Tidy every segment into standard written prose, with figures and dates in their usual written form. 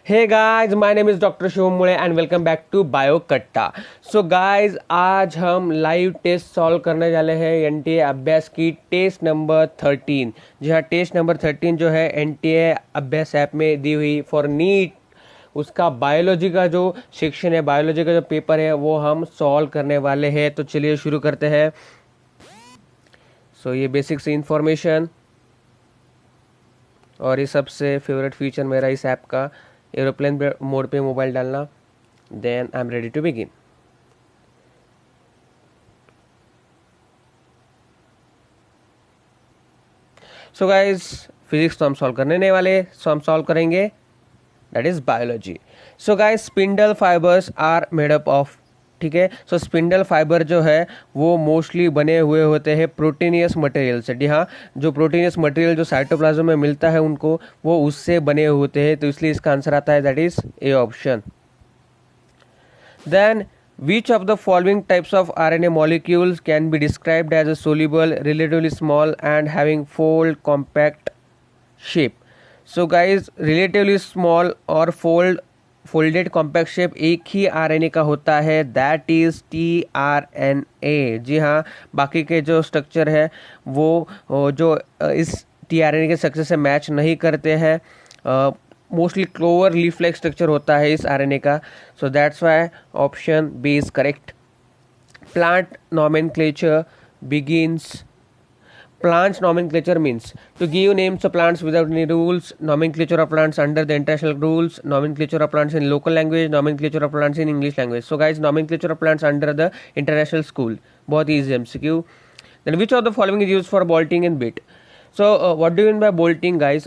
Hey guys, my name is doctor Shivam Mule and welcome back to bio Katta. So guys, आज हम live test solve करने वाले हैं NTA अभ्यास की टेस्ट नंबर 13। जी हाँ, टेस्ट नंबर 13 जो है एनटीए अभ्यास ऐप में दी हुई फॉर नीट, उसका बायोलॉजी का जो सेक्शन है, बायोलॉजी का जो पेपर है वो हम सॉल्व करने वाले हैं। तो चलिए शुरू करते हैं। ये बेसिक सी इंफॉर्मेशन और ये सबसे फेवरेट फीचर मेरा इस ऐप का, एरोप्लेन मोड पे मोबाइल डालना। Then I am ready to begin. So guys, physics तो हम सॉल्व करने नहीं वाले, सो हम सॉल्व करेंगे that is biology. So guys, spindle fibres are made up of, ठीक है। सो स्पिंडल फाइबर जो है वो मोस्टली बने हुए होते हैं प्रोटीनियस मटेरियल से। जी हाँ, जो प्रोटीनियस मटेरियल जो साइटोप्लाज्म में मिलता है उनको, वो उससे बने होते हैं। तो इसलिए इसका आंसर आता है that is A option. Then which of the following types of RNA molecules can be described as a soluble, relatively small and having fold compact shape? So guys, relatively small और folded compact shape एक ही RNA का होता है, that is tRNA. जी हाँ, बाकी के जो structure है वो जो इस टीआरएनए के स्ट्रक्चर से मैच नहीं करते हैं। Mostly clover leaf like structure होता है इस आरएनए का। So that's why option B is correct. Plant nomenclature begins. Plants nomenclature means to give names of plants without any rules. Nomenclature of plants under the international rules. Nomenclature of plants in local language. Nomenclature of plants in English language. So guys, nomenclature of plants under the international school. बहुत easy MCQ. Then which of the following is used for bolting and bit? So what do you mean by bolting guys?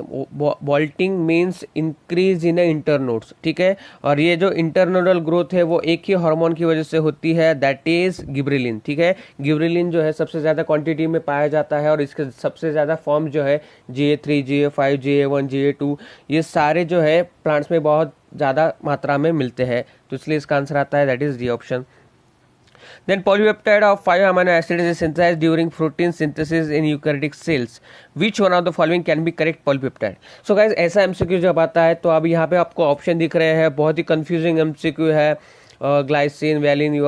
Bolting means increase in internodes, ठीक है। और ये जो internodal growth है वो एक ही hormone की वजह से होती है, दैट इज गिबरेलिन, ठीक है। गिबरेलिन जो है सबसे ज़्यादा क्वांटिटी में पाया जाता है और इसके सबसे ज़्यादा फॉर्म जो है GA3, GA5, GA1, GA2, ये सारे जो है प्लांट्स में बहुत ज़्यादा मात्रा में मिलते हैं। तो इसलिए इसका आंसर आता है that is D option. Then polypeptide of 5 amino acids is synthesized during protein synthesis in eukaryotic cells. Which one of the following can be correct polypeptide? So guys, ऐसा MCQ जब आता है तो अब यहाँ पे आपको ऑप्शन दिख रहे हैं, बहुत ही कंफ्यूजिंग MCQ है। ग्लाइसिन, वैलिन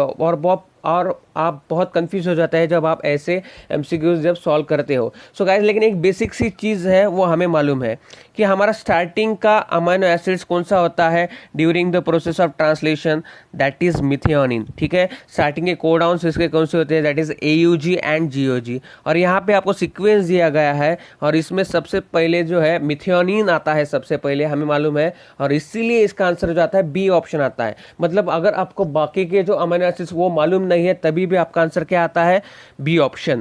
और आप बहुत कंफ्यूज हो जाता है जब आप ऐसे MCQs जब सॉल्व करते हो। सो गाइस, लेकिन एक बेसिक सी चीज़ है वो हमें मालूम है कि हमारा स्टार्टिंग का अमाइनो एसिड्स कौन सा होता है during the process of translation, that is methionine, ठीक है। स्टार्टिंग के कोडाउन्स इसके कौन से होते हैं, that is AUG and GOG। और यहाँ पे आपको सीक्वेंस दिया गया है और इसमें सबसे पहले जो है मिथियोनिन आता है सबसे पहले, हमें मालूम है। और इसीलिए इसका आंसर जो आता है बी ऑप्शन आता है। मतलब अगर आपको बाकी के जो अमाइनो एसिड्स वो मालूम नहीं है तभी भी आपका आंसर क्या आता है, B option.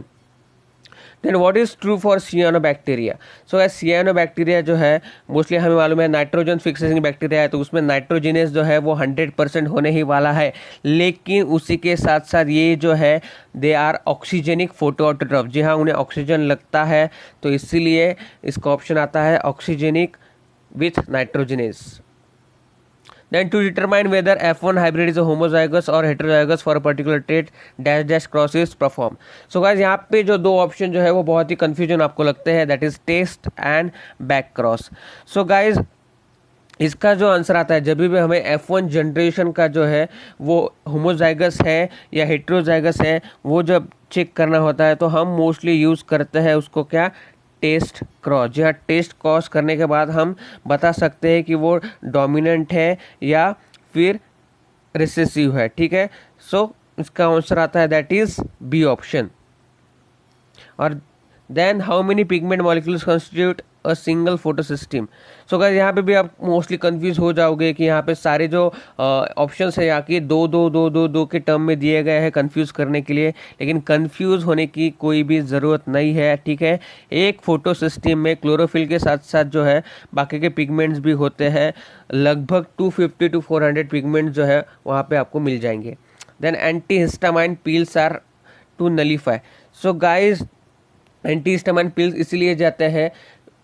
Then what is true for cyanobacteria? So cyanobacteria जो है मोस्टली हमें मालूम है नाइट्रोजन फिक्सेसिंग बैक्टीरिया है, तो उसमें नाइट्रोजिनेस जो है वो 100% होने ही वाला है। लेकिन उसी के साथ साथ ये जो है दे आर ऑक्सीजेनिक फोटोऑटोट्रॉफ। जी हाँ, उन्हें ऑक्सीजन लगता है, तो इसीलिए इसका ऑप्शन आता है oxygenic with nitrogenous. Then to determine whether F1 hybrid is a homozygous or heterozygous for a particular trait, dash dash cross is performed. So guys, यहाँ पे जो दो ऑप्शन जो है वो बहुत ही कंफ्यूजन आपको लगते हैं, that is test and back cross. So guys, इसका जो आंसर आता है जब भी हमें F1 जनरेशन का जो है वो होमोजाइगस है या हेट्रोजाइगस है वो जब चेक करना होता है तो हम मोस्टली यूज़ करते हैं उसको क्या, टेस्ट क्रॉस। जी हाँ, टेस्ट क्रॉस करने के बाद हम बता सकते हैं कि वो डोमिनेंट है या फिर रिसेसिव है, ठीक है। सो इसका आंसर आता है दैट इज बी ऑप्शन। और then how many pigment molecules constitute a single photosystem? So guys, यहाँ पे भी आप मोस्टली कंफ्यूज हो जाओगे कि यहाँ पे सारे जो ऑप्शंस है यहाँ के दो दो दो दो दो के टर्म में दिए गए हैं कंफ्यूज करने के लिए, लेकिन कंफ्यूज होने की कोई भी ज़रूरत नहीं है, ठीक है। एक फोटोसिस्टम में क्लोरोफिल के साथ साथ जो है बाकी के पिगमेंट्स भी होते हैं, लगभग 250 to 400 पिगमेंट्स जो है वहाँ पे आपको मिल जाएंगे। Then antihistamine pills are to nullify. So guys, antihistamine pills इसीलिए जाते हैं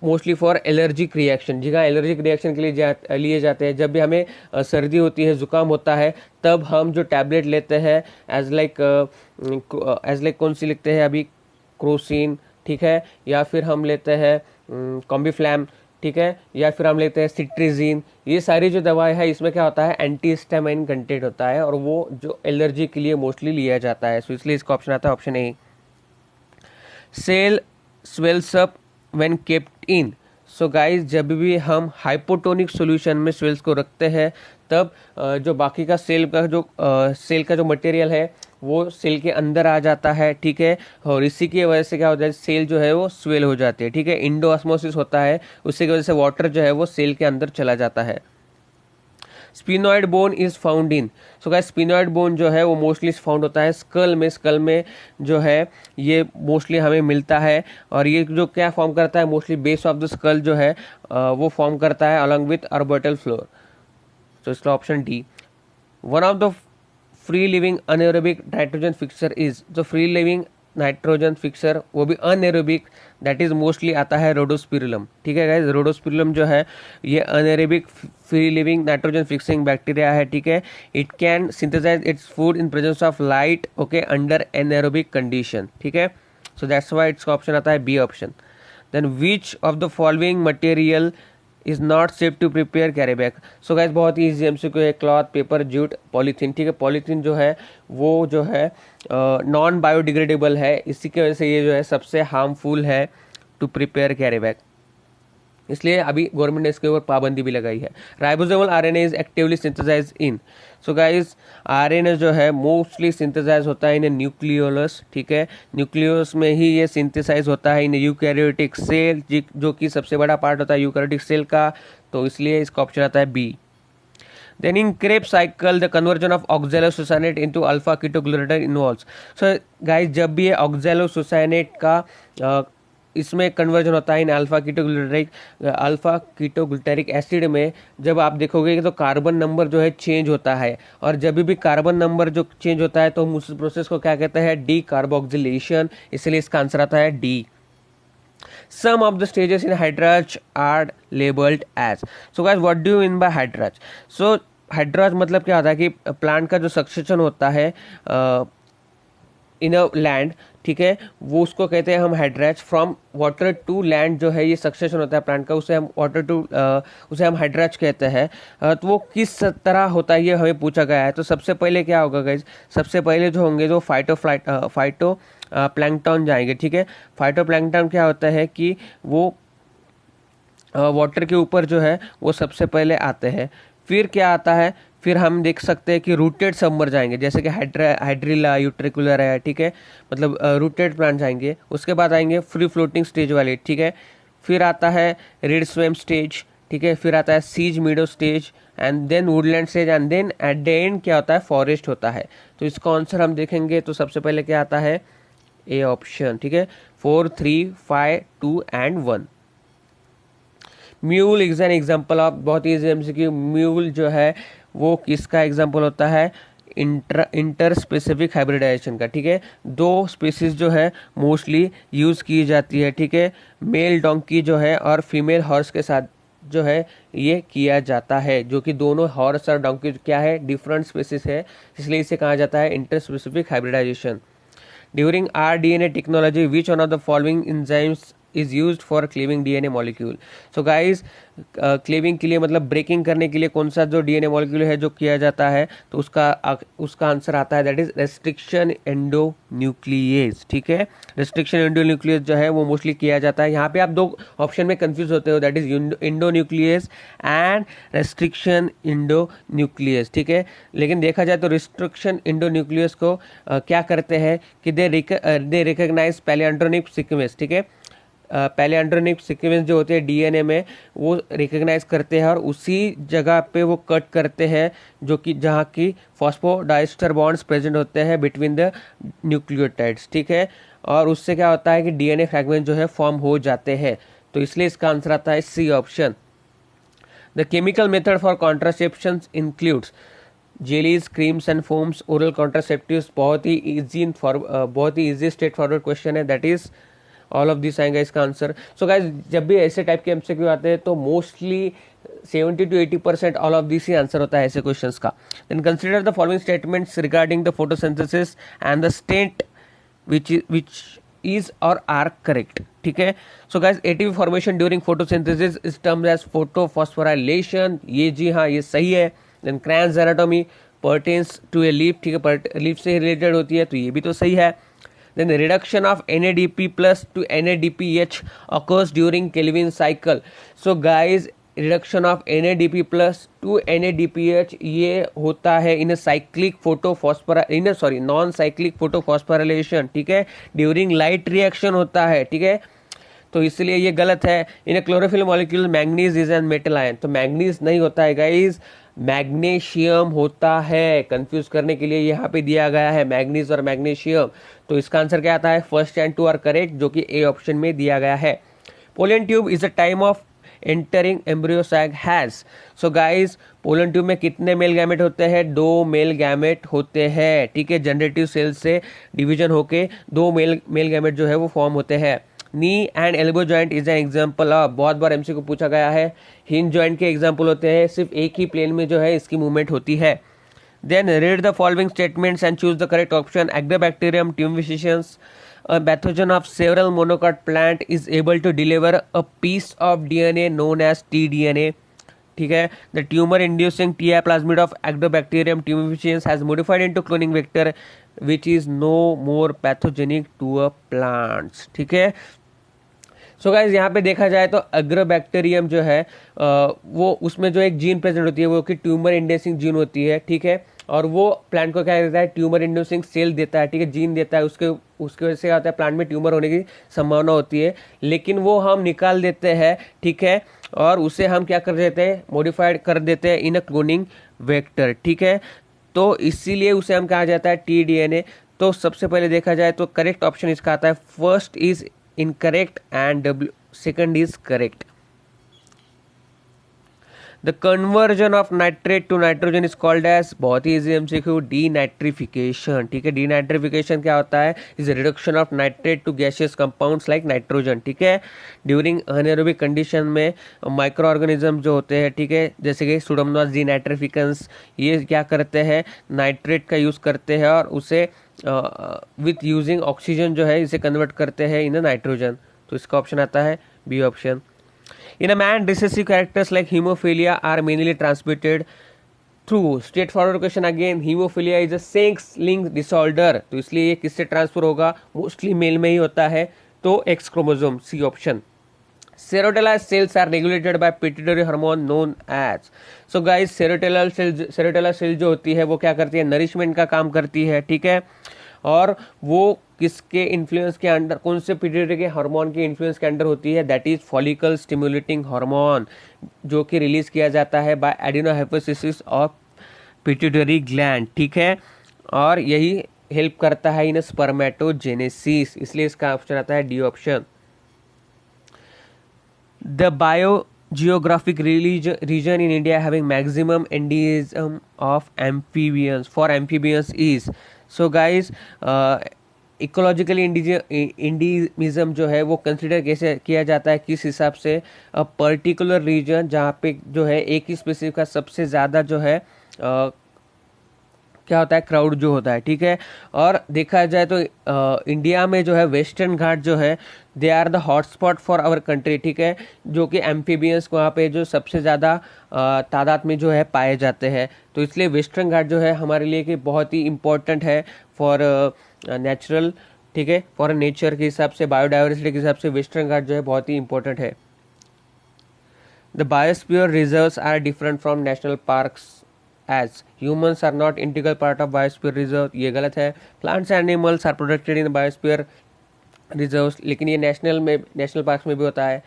मोस्टली फॉर एलर्जिक रिएक्शन। जी हाँ, एलर्जिक रिएक्शन के लिए लिए जाते हैं। जब भी हमें सर्दी होती है, जुकाम होता है, तब हम जो टैबलेट लेते हैं एज लाइक कौन सी लिखते हैं अभी, क्रोसिन, ठीक है, या फिर हम लेते हैं कॉम्बीफ्लैम, ठीक है, या फिर हम लेते हैं सिट्रीजिन। ये सारी जो दवाएं है इसमें क्या होता है, एंटी हिस्टामाइन कंटेंट होता है और वो जो एलर्जी के लिए मोस्टली लिया जाता है। सो इसलिए इसका ऑप्शन आता है option A. Cell swells up when kept in. So guys जब भी हम हाइपोटोनिक सॉल्यूशन में सेल्स को रखते हैं तब जो बाकी का सेल का जो मटेरियल है वो सेल के अंदर आ जाता है, ठीक है, और इसी की वजह से क्या होता है, सेल जो है वो स्वेल हो जाती है, ठीक है, इंडोऑस्मोसिस होता है, उसी की वजह से वाटर जो है वो सेल के अंदर चला जाता है। Sphenoid bone is found in. So guys sphenoid bone जो है वो मोस्टली फाउंड होता है स्कल में जो है ये मोस्टली हमें मिलता है, और ये जो क्या फॉर्म करता है, mostly base of the skull जो है वो फॉर्म करता है अलॉन्ग विथ अर्बोटल फ्लोर। तो इसका option D. One of the free living anaerobic nitrogen fixer is, जो फ्री लिविंग नाइट्रोजन फिक्सर वो भी अनएरोबिक, दैट इज मोस्टली आता है रोडोस्पिरुलम, ठीक है गाइज। रोडोस्पिरुलम जो है ये anaerobic free living nitrogen fixing bacteria है, ठीक है। It can synthesise its food in presence of light, okay, under anaerobic condition, ठीक है। सो दैट्स व्हाई इसका ऑप्शन आता है B option. Then which of the following material is not safe to prepare carry bag. So guys बहुत ही easy MCQ है, cloth, paper, jute, polythene, ठीक है। पॉलीथीन जो है वो जो है नॉन बायोडिग्रेडेबल है, इसी की वजह से ये जो है सबसे हार्मफुल है टू प्रिपेयर कैरी बैग, इसलिए अभी गवर्नमेंट ने इसके ऊपर पाबंदी भी लगाई है। Ribosomal RNA is actively synthesise in. So guys RNA जो है मोस्टली सिंथेसाइज होता है इन न्यूक्लियोलस, ठीक है, न्यूक्लियोलस में ही ये सिंथेसाइज होता है इन यूकैरियोटिक सेल, जो कि सबसे बड़ा पार्ट होता है यूकैरियोटिक सेल का, तो इसलिए इसका ऑप्शन आता है B. Then in Krebs cycle, the conversion of oxalosuccinate into alpha ketoglutarate involves. So guys जब भी ये oxalosuccinate का इसमें कन्वर्जन होता है इन अल्फा कीटोग्लूटारिक एसिड में, जब आप देखोगे तो कार्बन नंबर जो है चेंज होता है, और जब भी कार्बन नंबर जो चेंज होता है तो हम उस प्रोसेस को क्या कहते हैं, डी कार्बोक्सिलेशन, इसलिए इसका आंसर आता है D. Some of the stages in hydrarch are labeled as. So guys what do you mean by hydrarch? So hydrarch मतलब क्या होता है कि प्लांट का जो सक्सेशन होता है इन अ लैंड, ठीक है, वो उसको कहते हैं हम हाइड्रैच। फ्रॉम वाटर टू लैंड जो है ये सक्सेशन होता है प्लांट का, उसे हम हाइड्रैच कहते हैं। तो वो किस तरह होता है ये हमें पूछा गया है। तो सबसे पहले क्या होगा गाइज, सबसे पहले जो होंगे जो फाइटो प्लैंकटन जाएंगे, ठीक है। फाइटो प्लैंकटन क्या होता है कि वो वाटर के ऊपर जो है वो सबसे पहले आते हैं। फिर क्या आता है, फिर हम देख सकते हैं कि रूटेड सबमर्ज जाएंगे, जैसे कि हाइड्रिला यूट्रिकुलर है, ठीक है, मतलब रूटेड प्लांट जाएंगे। उसके बाद आएंगे फ्री फ्लोटिंग स्टेज वाले, ठीक है। फिर आता है रेड स्वेम स्टेज, ठीक है। फिर आता है सीज meadow stage and then woodland stage and then at the end क्या होता है, फॉरेस्ट होता है। तो इसका आंसर हम देखेंगे तो सबसे पहले क्या आता है, ए ऑप्शन, ठीक है। 4, 3, 5, 2 and 1। Mule is an example of, बहुत ईजी एमसीक्यू, म्यूल जो है वो किसका एग्जाम्पल होता है, इंटर स्पेसिफिक हाइब्रिडाइजेशन का, ठीक है। दो स्पीसीज जो है मोस्टली यूज की जाती है, ठीक है, मेल डोंकी जो है और फीमेल हॉर्स के साथ जो है ये किया जाता है, जो कि दोनों हॉर्स और डोंकी क्या है, डिफरेंट स्पीसीज है, इसलिए इसे कहा जाता है inter specific hybridisation. During rDNA technology which one of the following enzymes is used for cleaving DNA molecule. So guys cleaving के लिए मतलब ब्रेकिंग करने के लिए कौन सा जो डीएनए मॉलिक्यूल है जो किया जाता है, तो उसका आंसर आता है दैट इज रेस्ट्रिक्शन एंडोन्यूक्लियेज, ठीक है। रेस्ट्रिक्शन एंडोन्यूक्लियेज जो है वो मोस्टली किया जाता है। यहाँ पे आप दो ऑप्शन में कंफ्यूज होते हो, that is endonuclease and restriction endonuclease, ठीक है। लेकिन देखा जाए तो रेस्ट्रिक्शन इंडोन्यूक्लियस को क्या करते हैं कि दे रिकॉग्नाइज पैलिएंड्रोनिक सीक्वेंस, ठीक है। पैलिएंड्रोनिक सीक्वेंस जो होते हैं डीएनए में वो रिकॉग्नाइज करते हैं और उसी जगह पे वो कट करते हैं जो कि जहाँ की फॉस्फोडाइस्टर बॉन्ड्स प्रेजेंट होते हैं बिटवीन द न्यूक्लियोटाइड्स, ठीक है। और उससे क्या होता है कि डीएनए फ्रैगमेंट जो है फॉर्म हो जाते हैं, तो इसलिए इसका आंसर आता है C option. The chemical method for contraception includes jellies, creams and foams, oral contraceptives. बहुत ही इजी स्ट्रेट फॉरवर्ड क्वेश्चन है, that is all of this आएगा इसका आंसर। सो गाइज जब भी ऐसे टाइप के एमसीक्यू आते हैं तो mostly 70 to 80% all of this ही आंसर होता है ऐसे क्वेश्चंस का। Then consider the following statements regarding the photosynthesis and the state which is और आर करेक्ट, ठीक है। So guys ATP formation during photosynthesis is termed as photophosphorylation, ये जी हाँ ये सही है। Then Kranz anatomy pertains to a leaf, ठीक है, लीफ से रिलेटेड होती है तो ये भी तो सही है। Then reduction of NADP plus to NADPH occurs during Kelvin cycle. So guys reduction of NADP plus to NADPH ये होता है in cyclic non cyclic photophosphorylation, ठीक है, ड्यूरिंग लाइट रिएक्शन होता है, ठीक है, तो इसलिए ये गलत है। इन chlorophyll molecule manganese is an metal ion, तो मैग्नीज नहीं होता है गाइज, मैग्नीशियम होता है। कंफ्यूज करने के लिए यहाँ पे दिया गया है मैग्नीज और मैग्नीशियम, तो इसका आंसर क्या आता है, first and two are correct, जो कि ए ऑप्शन में दिया गया है। Pollen tube is a time of entering embryo sac has. So guys pollen tube में कितने मेल गैमेट होते हैं, 2 मेल गैमेट होते हैं, ठीक है, जनरेटिव सेल से डिवीजन होके 2 मेल गैमेट जो है वो फॉर्म होते हैं। Knee and elbow joint is an example of, बहुत बार एमसी को पूछा गया है, हिंज जॉइंट के एग्जाम्पल होते हैं, सिर्फ एक ही प्लेन में जो है इसकी मूवमेंट होती है। Then read the following statements and choose the correct option. Agrobacterium tumefaciens, a pathogen of several monocot plant is able to deliver a piece of DNA known as tDNA, ठीक है। The tumor inducing TI plasmid of Agrobacterium tumefaciens has modified into cloning vector which is no more pathogenic to a plants, ठीक है। सो guys यहाँ पे देखा जाए तो agrobacterium जो है वो उसमें जो एक जीन प्रेजेंट होती है वो कि ट्यूमर इंड्यूसिंग जीन होती है, ठीक है, और वो प्लांट को क्या देता है, ट्यूमर इंड्यूसिंग सेल देता है, ठीक है, जीन देता है, उसके वजह से क्या होता है, प्लांट में ट्यूमर होने की संभावना होती है, लेकिन वो हम निकाल देते हैं, ठीक है, और उसे हम क्या कर देते हैं, मॉडिफाइड कर देते हैं इन अ क्लोनिंग वेक्टर, ठीक है, तो इसीलिए उसे हम कहा जाता है tDNA। तो सबसे पहले देखा जाए तो करेक्ट ऑप्शन इसका आता है, first is incorrect and second is correct. The conversion of nitrate to nitrogen is called as, बहुत ही easy MCQ, denitrification, ठीक है। denitrification क्या होता है, is a reduction of nitrate to gaseous compounds like nitrogen, ठीक है, during anaerobic condition में micro organism जो होते हैं, ठीक है, जैसे कि सुडोमोनास डिनाइट्रिफिकेंस, ये क्या करते हैं, नाइट्रेट का यूज करते हैं और उसे विथ यूजिंग ऑक्सीजन जो है इसे कन्वर्ट करते हैं इन नाइट्रोजन, तो इसका ऑप्शन आता है B option. In a man recessive characters like haemophilia are mainly transmitted through, straight forward question again, haemophilia is a sex link disorder, तो इसलिए ये किससे ट्रांसफर होगा, मोस्टली मेल में ही होता है, तो X chromosome, C option. Serotellar cells are regulated by pituitary hormone known as, so guys Sertoli cell जो होती है वो क्या करती है, नरिशमेंट का काम करती है, ठीक है, और वो किसके इन्फ्लुएंस के अंडर, कौन से पिट्यूटरी के हार्मोन के इन्फ्लुएंस के अंडर होती है, that is follicle stimulating hormone, जो कि रिलीज किया जाता है by adenohypophysis of pituitary gland, ठीक है, और यही हेल्प करता है इन स्पर्मेटोजेनेसिस, इसलिए इसका ऑप्शन आता है D option. The biogeographic region in India having maximum endemism of amphibians for amphibians is, so guys ecologically endemism जो है वो कंसिडर कैसे किया जाता है, किस हिसाब से, पर्टिकुलर रीजन जहाँ पे जो है एक ही स्पेसिस का सबसे ज़्यादा जो है क्या होता है, क्राउड जो होता है, ठीक है, और देखा जाए तो इंडिया में जो है वेस्टर्न घाट जो है they are the hotspot for our country, ठीक है, जो कि एम्फीबियंस वहाँ पे जो सबसे ज़्यादा तादाद में जो है पाए जाते हैं, तो इसलिए वेस्टर्न घाट जो है हमारे लिए कि बहुत ही इम्पोर्टेंट है फॉर नेचुरल, ठीक है, फॉर नेचर के हिसाब से, बायोडाइवर्सिटी के हिसाब से वेस्टर्न घाट जो है बहुत ही इंपॉर्टेंट है। The biosphere reserves are different from national parks as humans are not integral part of biosphere reserve, ये गलत है। plants and animals are protected in biosphere reserves, लेकिन ये नेशनल पार्क्स में भी होता है।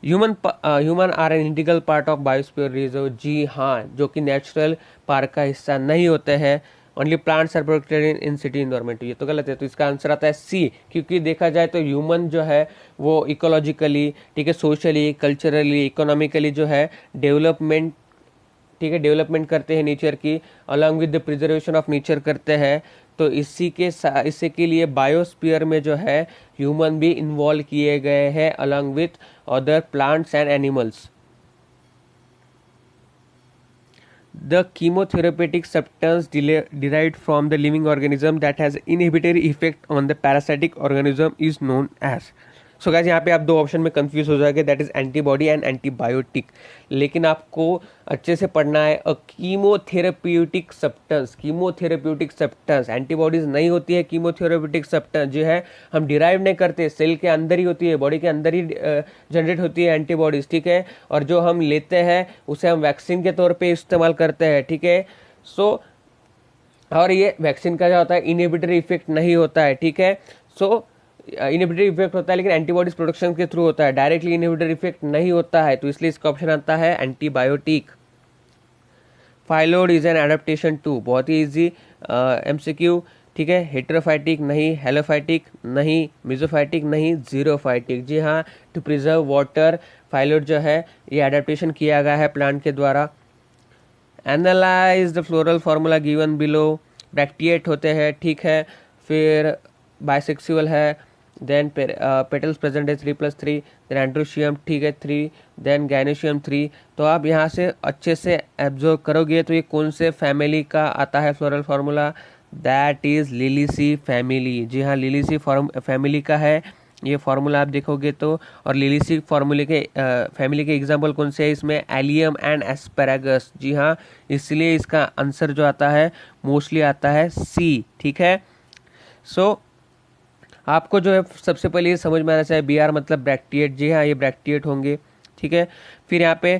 Human are an integral part of biosphere reserve, जी हाँ, जो कि नेचुरल पार्क का हिस्सा नहीं होते हैं। Only plants are protected in city environment, ये तो गलत है, तो इसका आंसर आता है सी, क्योंकि देखा जाए तो ह्यूमन जो है वो इकोलॉजिकली, ठीक है, सोशली, कल्चरली, इकोनॉमिकली जो है डेवलपमेंट, ठीक है, डेवलपमेंट करते हैं नेचर की, along with the preservation of nature करते हैं, तो इससे के लिए बायोस्फीयर में जो है ह्यूमन भी इन्वॉल्व किए गए हैं along with other plants and animals. The chemotherapeutic substance derived from the living organism that has inhibitory effect on the parasitic organism is known as. So guys यहाँ पे आप दो ऑप्शन में कंफ्यूज हो जाएंगे, that is antibody and antibiotic, लेकिन आपको अच्छे से पढ़ना है a chemotherapeutic substance. Chemotherapeutic substance, antibodies नहीं होती है। कीमोथेरेप्यूटिक सब्सटेंस जो है हम डिराइव नहीं करते, सेल के अंदर ही होती है, बॉडी के अंदर ही जनरेट होती है एंटीबॉडीज, ठीक है। और जो हम लेते हैं उसे हम वैक्सीन के तौर पे इस्तेमाल करते हैं, ठीक है। सो और ये वैक्सीन का क्या होता है, इनहिबिटरी इफेक्ट नहीं होता है, ठीक है। सो इनहिबिटरी इफेक्ट होता है लेकिन एंटीबॉडीज प्रोडक्शन के थ्रू होता है, डायरेक्टली इनहिबिटरी इफेक्ट नहीं होता है, तो इसलिए इसका ऑप्शन आता है antibiotic. Phyllode is an adaptation to, बहुत ही इजी एमसीक्यू, ठीक है। हेटेरोफाइटिक नहीं, हेलोफाइटिक नहीं, मिजोफाइटिक नहीं, जीरोफाइटिक, जी हाँ। टू प्रिजर्व वाटर, फाइलोड जो है ये एडेप्टेशन किया गया है प्लांट के द्वारा। Analyse the floral formula given below, bracteate होते हैं, ठीक है। फिर बाइसेक्सुअल है, देन पेटल्स प्रेजेंट है 3+3, देन एंड्रोशियम, ठीक है 3, देन गायनोशियम 3। तो आप यहाँ से अच्छे से एब्जॉर्व करोगे तो ये कौन से फैमिली का आता है floral formula, that is Liliaceae family, जी हाँ लिलिसी फैमिली का है ये फार्मूला आप देखोगे तो। और लिलिसी फार्मूले के फैमिली के एग्जाम्पल कौन से है इसमें, एलियम एंड एस्पेरागस, जी हाँ। इसलिए इसका आंसर जो आता है मोस्टली आता है सी, ठीक है। सो आपको जो है सबसे पहले ये समझ में आना चाहिए बी आर मतलब ब्रैक्टिएट, जी हाँ ये ब्रैक्टिएट होंगे, ठीक है। फिर यहाँ पे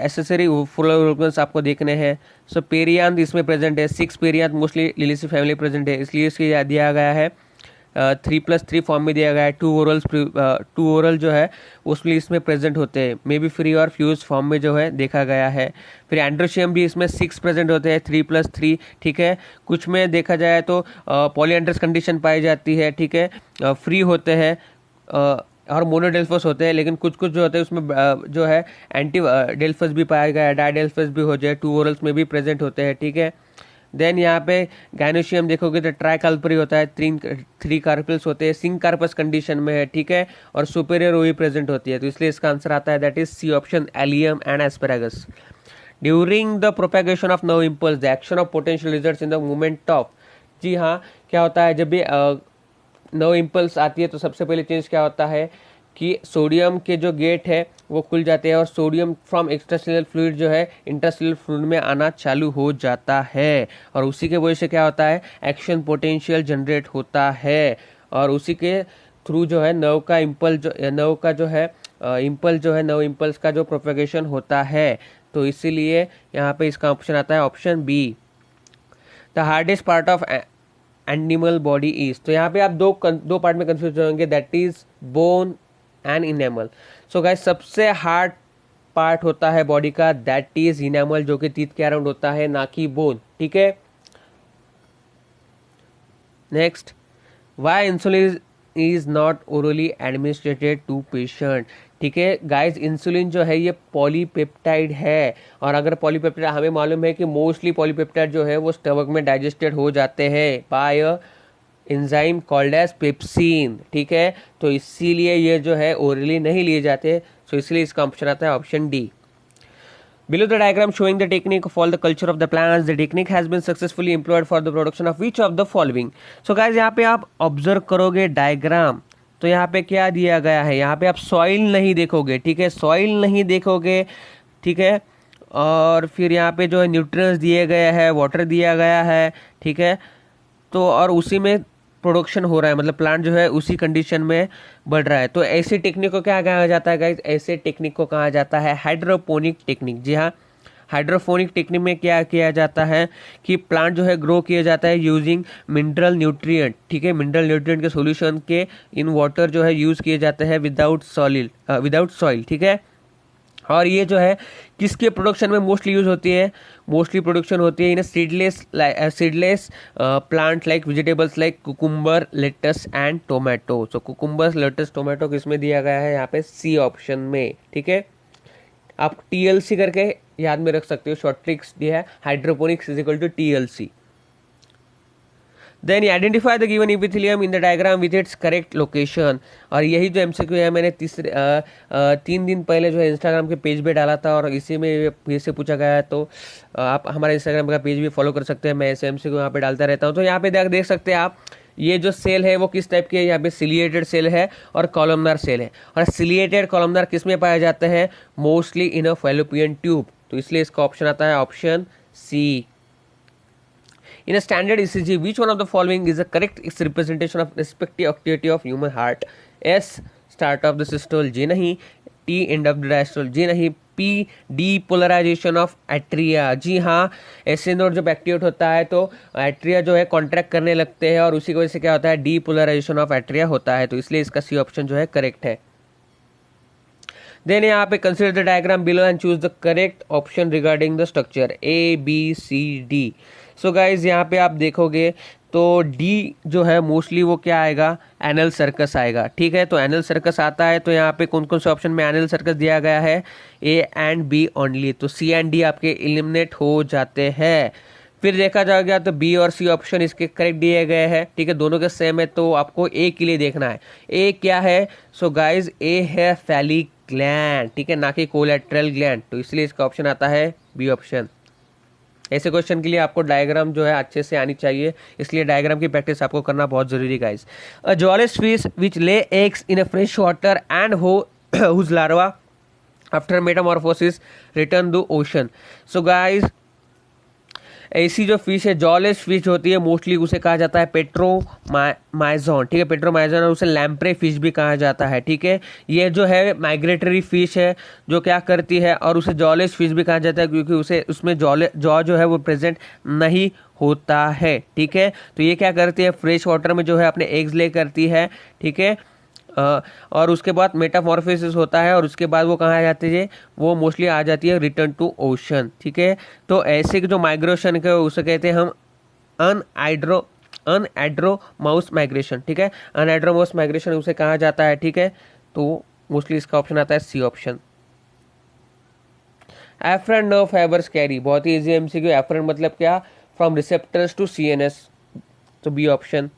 एसेसरी फ्लोरल ऑर्गन्स आपको देखने हैं। सो पेरियांत इसमें प्रेजेंट है, 6 पेरियांत मोस्टली लिलिसी फैमिली प्रेजेंट है, इसलिए इसके दिया गया है 3+3 फॉर्म में दिया गया है। 2 ओरल जो है उसमें इसमें प्रेजेंट होते हैं, मे बी फ्री और फ्यूज फॉर्म में जो है देखा गया है। फिर एंड्रोशियम भी इसमें 6 प्रेजेंट होते हैं, 3+3, ठीक है। कुछ में देखा जाए तो पॉलीएंड्रस कंडीशन पाई जाती है, ठीक है, फ्री होते हैं और मोनोडेल्फस होते हैं, लेकिन कुछ कुछ जो होते हैं उसमें जो है एंटी डेल्फस भी पाया गया है, डायडेल्फस भी हो जाए, 2 ओरल्स में भी प्रेजेंट होते हैं, ठीक है। देन यहाँ पे गायनोशियम देखोगे तो ट्राइकाल्परी होता है, 3 कार्पल्स होते हैं, सिंक कार्पस कंडीशन में है, ठीक है। और सुपेरियर ओवी प्रेजेंट होती है, तो इसलिए इसका आंसर आता है that is C option, allium and asparagus. During the propagation of nerve impulse the action of potential results in the movement of, जी हाँ क्या होता है जब भी नर्व इंपल्स आती है तो सबसे पहले चेंज क्या होता है कि सोडियम के जो गेट है वो खुल जाते हैं और सोडियम फ्रॉम एक्स्ट्रासेलुलर फ्लूइड जो है इंट्रासेलुलर फ्लूइड में आना चालू हो जाता है, और उसी के वजह से क्या होता है एक्शन पोटेंशियल जनरेट होता है, और उसी के थ्रू जो है नर्व का इम्पल्स जो नर्व का जो है इम्पल्स जो है नर्व इम्पल्स का जो प्रोपेगेशन होता है। तो इसीलिए यहाँ पे इसका ऑप्शन आता है option B. The hardest part of animal body is, तो यहाँ पे आप दो पार्ट में कंफ्यूज होंगे, that is bone and enamel. So guys सबसे हार्ड पार्ट होता है बॉडी का दैट इज इनेमल, जो कि टीथ के अराउंड होता है, ना कि बोन, ठीक है। Next, why insulin is not orally administered to patient, ठीक है गाइस। इंसुलिन जो है ये पॉलीपेप्टाइड है, और अगर पॉलीपेप्टाइड हमें मालूम है कि मोस्टली पॉलीपेप्टाइड जो है वो स्टमक में डाइजेस्टेड हो जाते हैं by enzyme called as pepsin, ठीक है। तो इसीलिए ये जो है ओरली नहीं लिए जाते, सो इसलिए इसका ऑप्शन आता है option D. Below the diagram showing the technique of all the culture of the plants, the technique has been successfully employed for the production of which of the following. So guys यहाँ पे आप observe करोगे diagram, तो यहाँ पे क्या दिया गया है, यहाँ पे आप सॉइल नहीं देखोगे, ठीक है, सॉइल नहीं देखोगे, ठीक है। और फिर यहाँ पे जो है न्यूट्रिएंट्स दिए गए हैं, वाटर दिया गया है, ठीक है। तो और उसी में प्रोडक्शन हो रहा है, मतलब प्लांट जो है उसी कंडीशन में बढ़ रहा है। तो ऐसी टेक्निक को क्या कहा जाता है गाइस, ऐसे टेक्निक को कहा जाता है हाइड्रोपोनिक टेक्निक, जी हाँ। हाइड्रोपोनिक टेक्निक में क्या किया जाता है कि प्लांट जो है ग्रो किया जाता है यूजिंग मिनरल न्यूट्रिएंट, ठीक है। मिनरल न्यूट्रिएंट के सॉल्यूशन के इन वाटर जो है यूज किए जाते हैं विदाउट सॉइल, ठीक है। और ये जो है किसके प्रोडक्शन में मोस्टली यूज होती है, मोस्टली प्रोडक्शन होती है in seedless plant like vegetables like cucumber, lettuce and tomato. So cucumber, lettuce, tomato किसमें दिया गया है, यहाँ पे सी ऑप्शन में, ठीक है। आप TLC करके याद में रख सकते हो, शॉर्ट ट्रिक्स दिया है, hydroponics is equal to TLC। Then identify the given epithelium in the diagram with its correct location. और यही जो एमसीक्यू है मैंने 3 दिन पहले जो है इंस्टाग्राम के पेज पे डाला था और इसी में फिर से पूछा गया है, तो आप हमारा इंस्टाग्राम का पेज भी फॉलो कर सकते हैं। मैं ऐसे एमसीक्यू यहाँ पे डालता रहता हूँ। तो यहाँ पे देख सकते हैं आप, ये जो सेल है वो किस टाइप की है, यहाँ पे सिलिएटेड सेल है और कॉलमनार सेल है। और सिलिएटेड कॉलमनार किस में पाया जाता है, mostly in a fallopian tube, तो इसलिए इसका ऑप्शन आता है option C. In a standard ECG, which one of the following is the correct representation of respective activity of human heart? S. Start of the systole, J नहीं। T. End of the diastole, J नहीं। P. Depolarization of atria, जी हाँ। ऐसे node जब activate होता है तो atria जो है कॉन्ट्रैक्ट करने लगते हैं और उसी की वजह से क्या होता है, डीपोलराइजेशन ऑफ एट्रिया होता है, तो इसलिए इसका सी ऑप्शन जो है करेक्ट है। देन यहाँ पे consider the diagram below and choose the correct option regarding the structure A B C D. So guys यहाँ पे आप देखोगे तो डी जो है मोस्टली वो क्या आएगा, एनल सर्कस आएगा, ठीक है। तो एनल सर्कस आता है, तो यहाँ पे कौन कौन से ऑप्शन में एनल सर्कस दिया गया है, ए एंड बी ओनली, तो सी एंड डी आपके एलिमिनेट हो जाते हैं। फिर देखा जाएगा तो बी और सी ऑप्शन इसके करेक्ट दिए गए हैं, ठीक है, दोनों के सेम है, तो आपको ए के लिए देखना है। ए क्या है, सो गाइज ए है फैलिक ग्लैंड, ठीक है, ना कि कोलेट्रल ग्लैंड, तो इसलिए इसका ऑप्शन आता है बी ऑप्शन। ऐसे क्वेश्चन के लिए आपको डायग्राम जो है अच्छे से आनी चाहिए, इसलिए डायग्राम की प्रैक्टिस आपको करना बहुत जरूरी guys. A jawless fish which lay eggs in a fresh water and whose larva after metamorphosis return to ocean. So guys ऐसी जो फिश है, जॉलेस फिश होती है, मोस्टली उसे कहा जाता है पेट्रोमाइजोन, ठीक है, पेट्रोमाइजोन, और उसे लैम्प्रे फिश भी कहा जाता है, ठीक है। ये जो है माइग्रेटरी फिश है जो क्या करती है, और उसे जॉलेस फिश भी कहा जाता है क्योंकि उसे उसमें जॉ जो है वो प्रेजेंट नहीं होता है, ठीक है। तो ये क्या करती है, फ्रेश वाटर में जो है अपने एग्स ले करती है, ठीक है, और उसके बाद मेटामॉर्फोसिस होता है और उसके बाद वो कहाँ आ जाती है, वो मोस्टली आ जाती है रिटर्न टू ओशन, ठीक है। तो ऐसे जो माइग्रेशन के उसे कहते हैं हम अनएड्रोमाउस माइग्रेशन, ठीक है, अनएड्रोमाउस माइग्रेशन उसे कहा जाता है, ठीक है। तो मोस्टली इसका ऑप्शन आता है C option. Efferent nerve fibres carry, बहुत ही इजी एमसीक्यू। एफरेंट मतलब क्या, फ्रॉम रिसेप्टर्स टू सीएनएस, तो B option.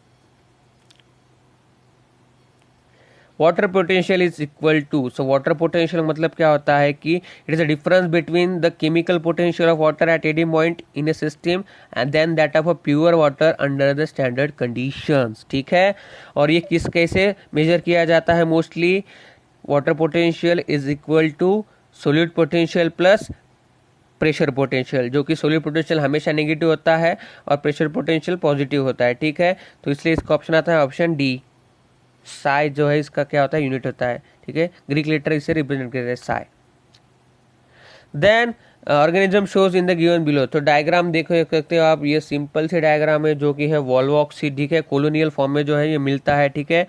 Water potential is equal to, so water potential मतलब क्या होता है कि it is the difference between the chemical potential of water at any point in a system and then that of a pure water under the standard conditions, ठीक है। और ये किस कैसे मेजर किया जाता है, mostly water potential is equal to solute potential plus pressure potential, जो कि सोल्यूट पोटेंशियल हमेशा नेगेटिव होता है और प्रेशर पोटेंशियल पॉजिटिव होता है, ठीक है। तो इसलिए इसका ऑप्शन आता है ऑप्शन डी। साई जो है इसका क्या होता है, यूनिट होता है, ठीक है, ग्रीक लेटर इसे रिप्रेजेंट करते हैं psi. Then organism shows in the given below, तो डायग्राम देख सकते हो आप, ये सिंपल से डायग्राम है जो कि है वॉल्वॉक्सी, ठीक है, कॉलोनियल फॉर्म में जो है ये मिलता है, ठीक है।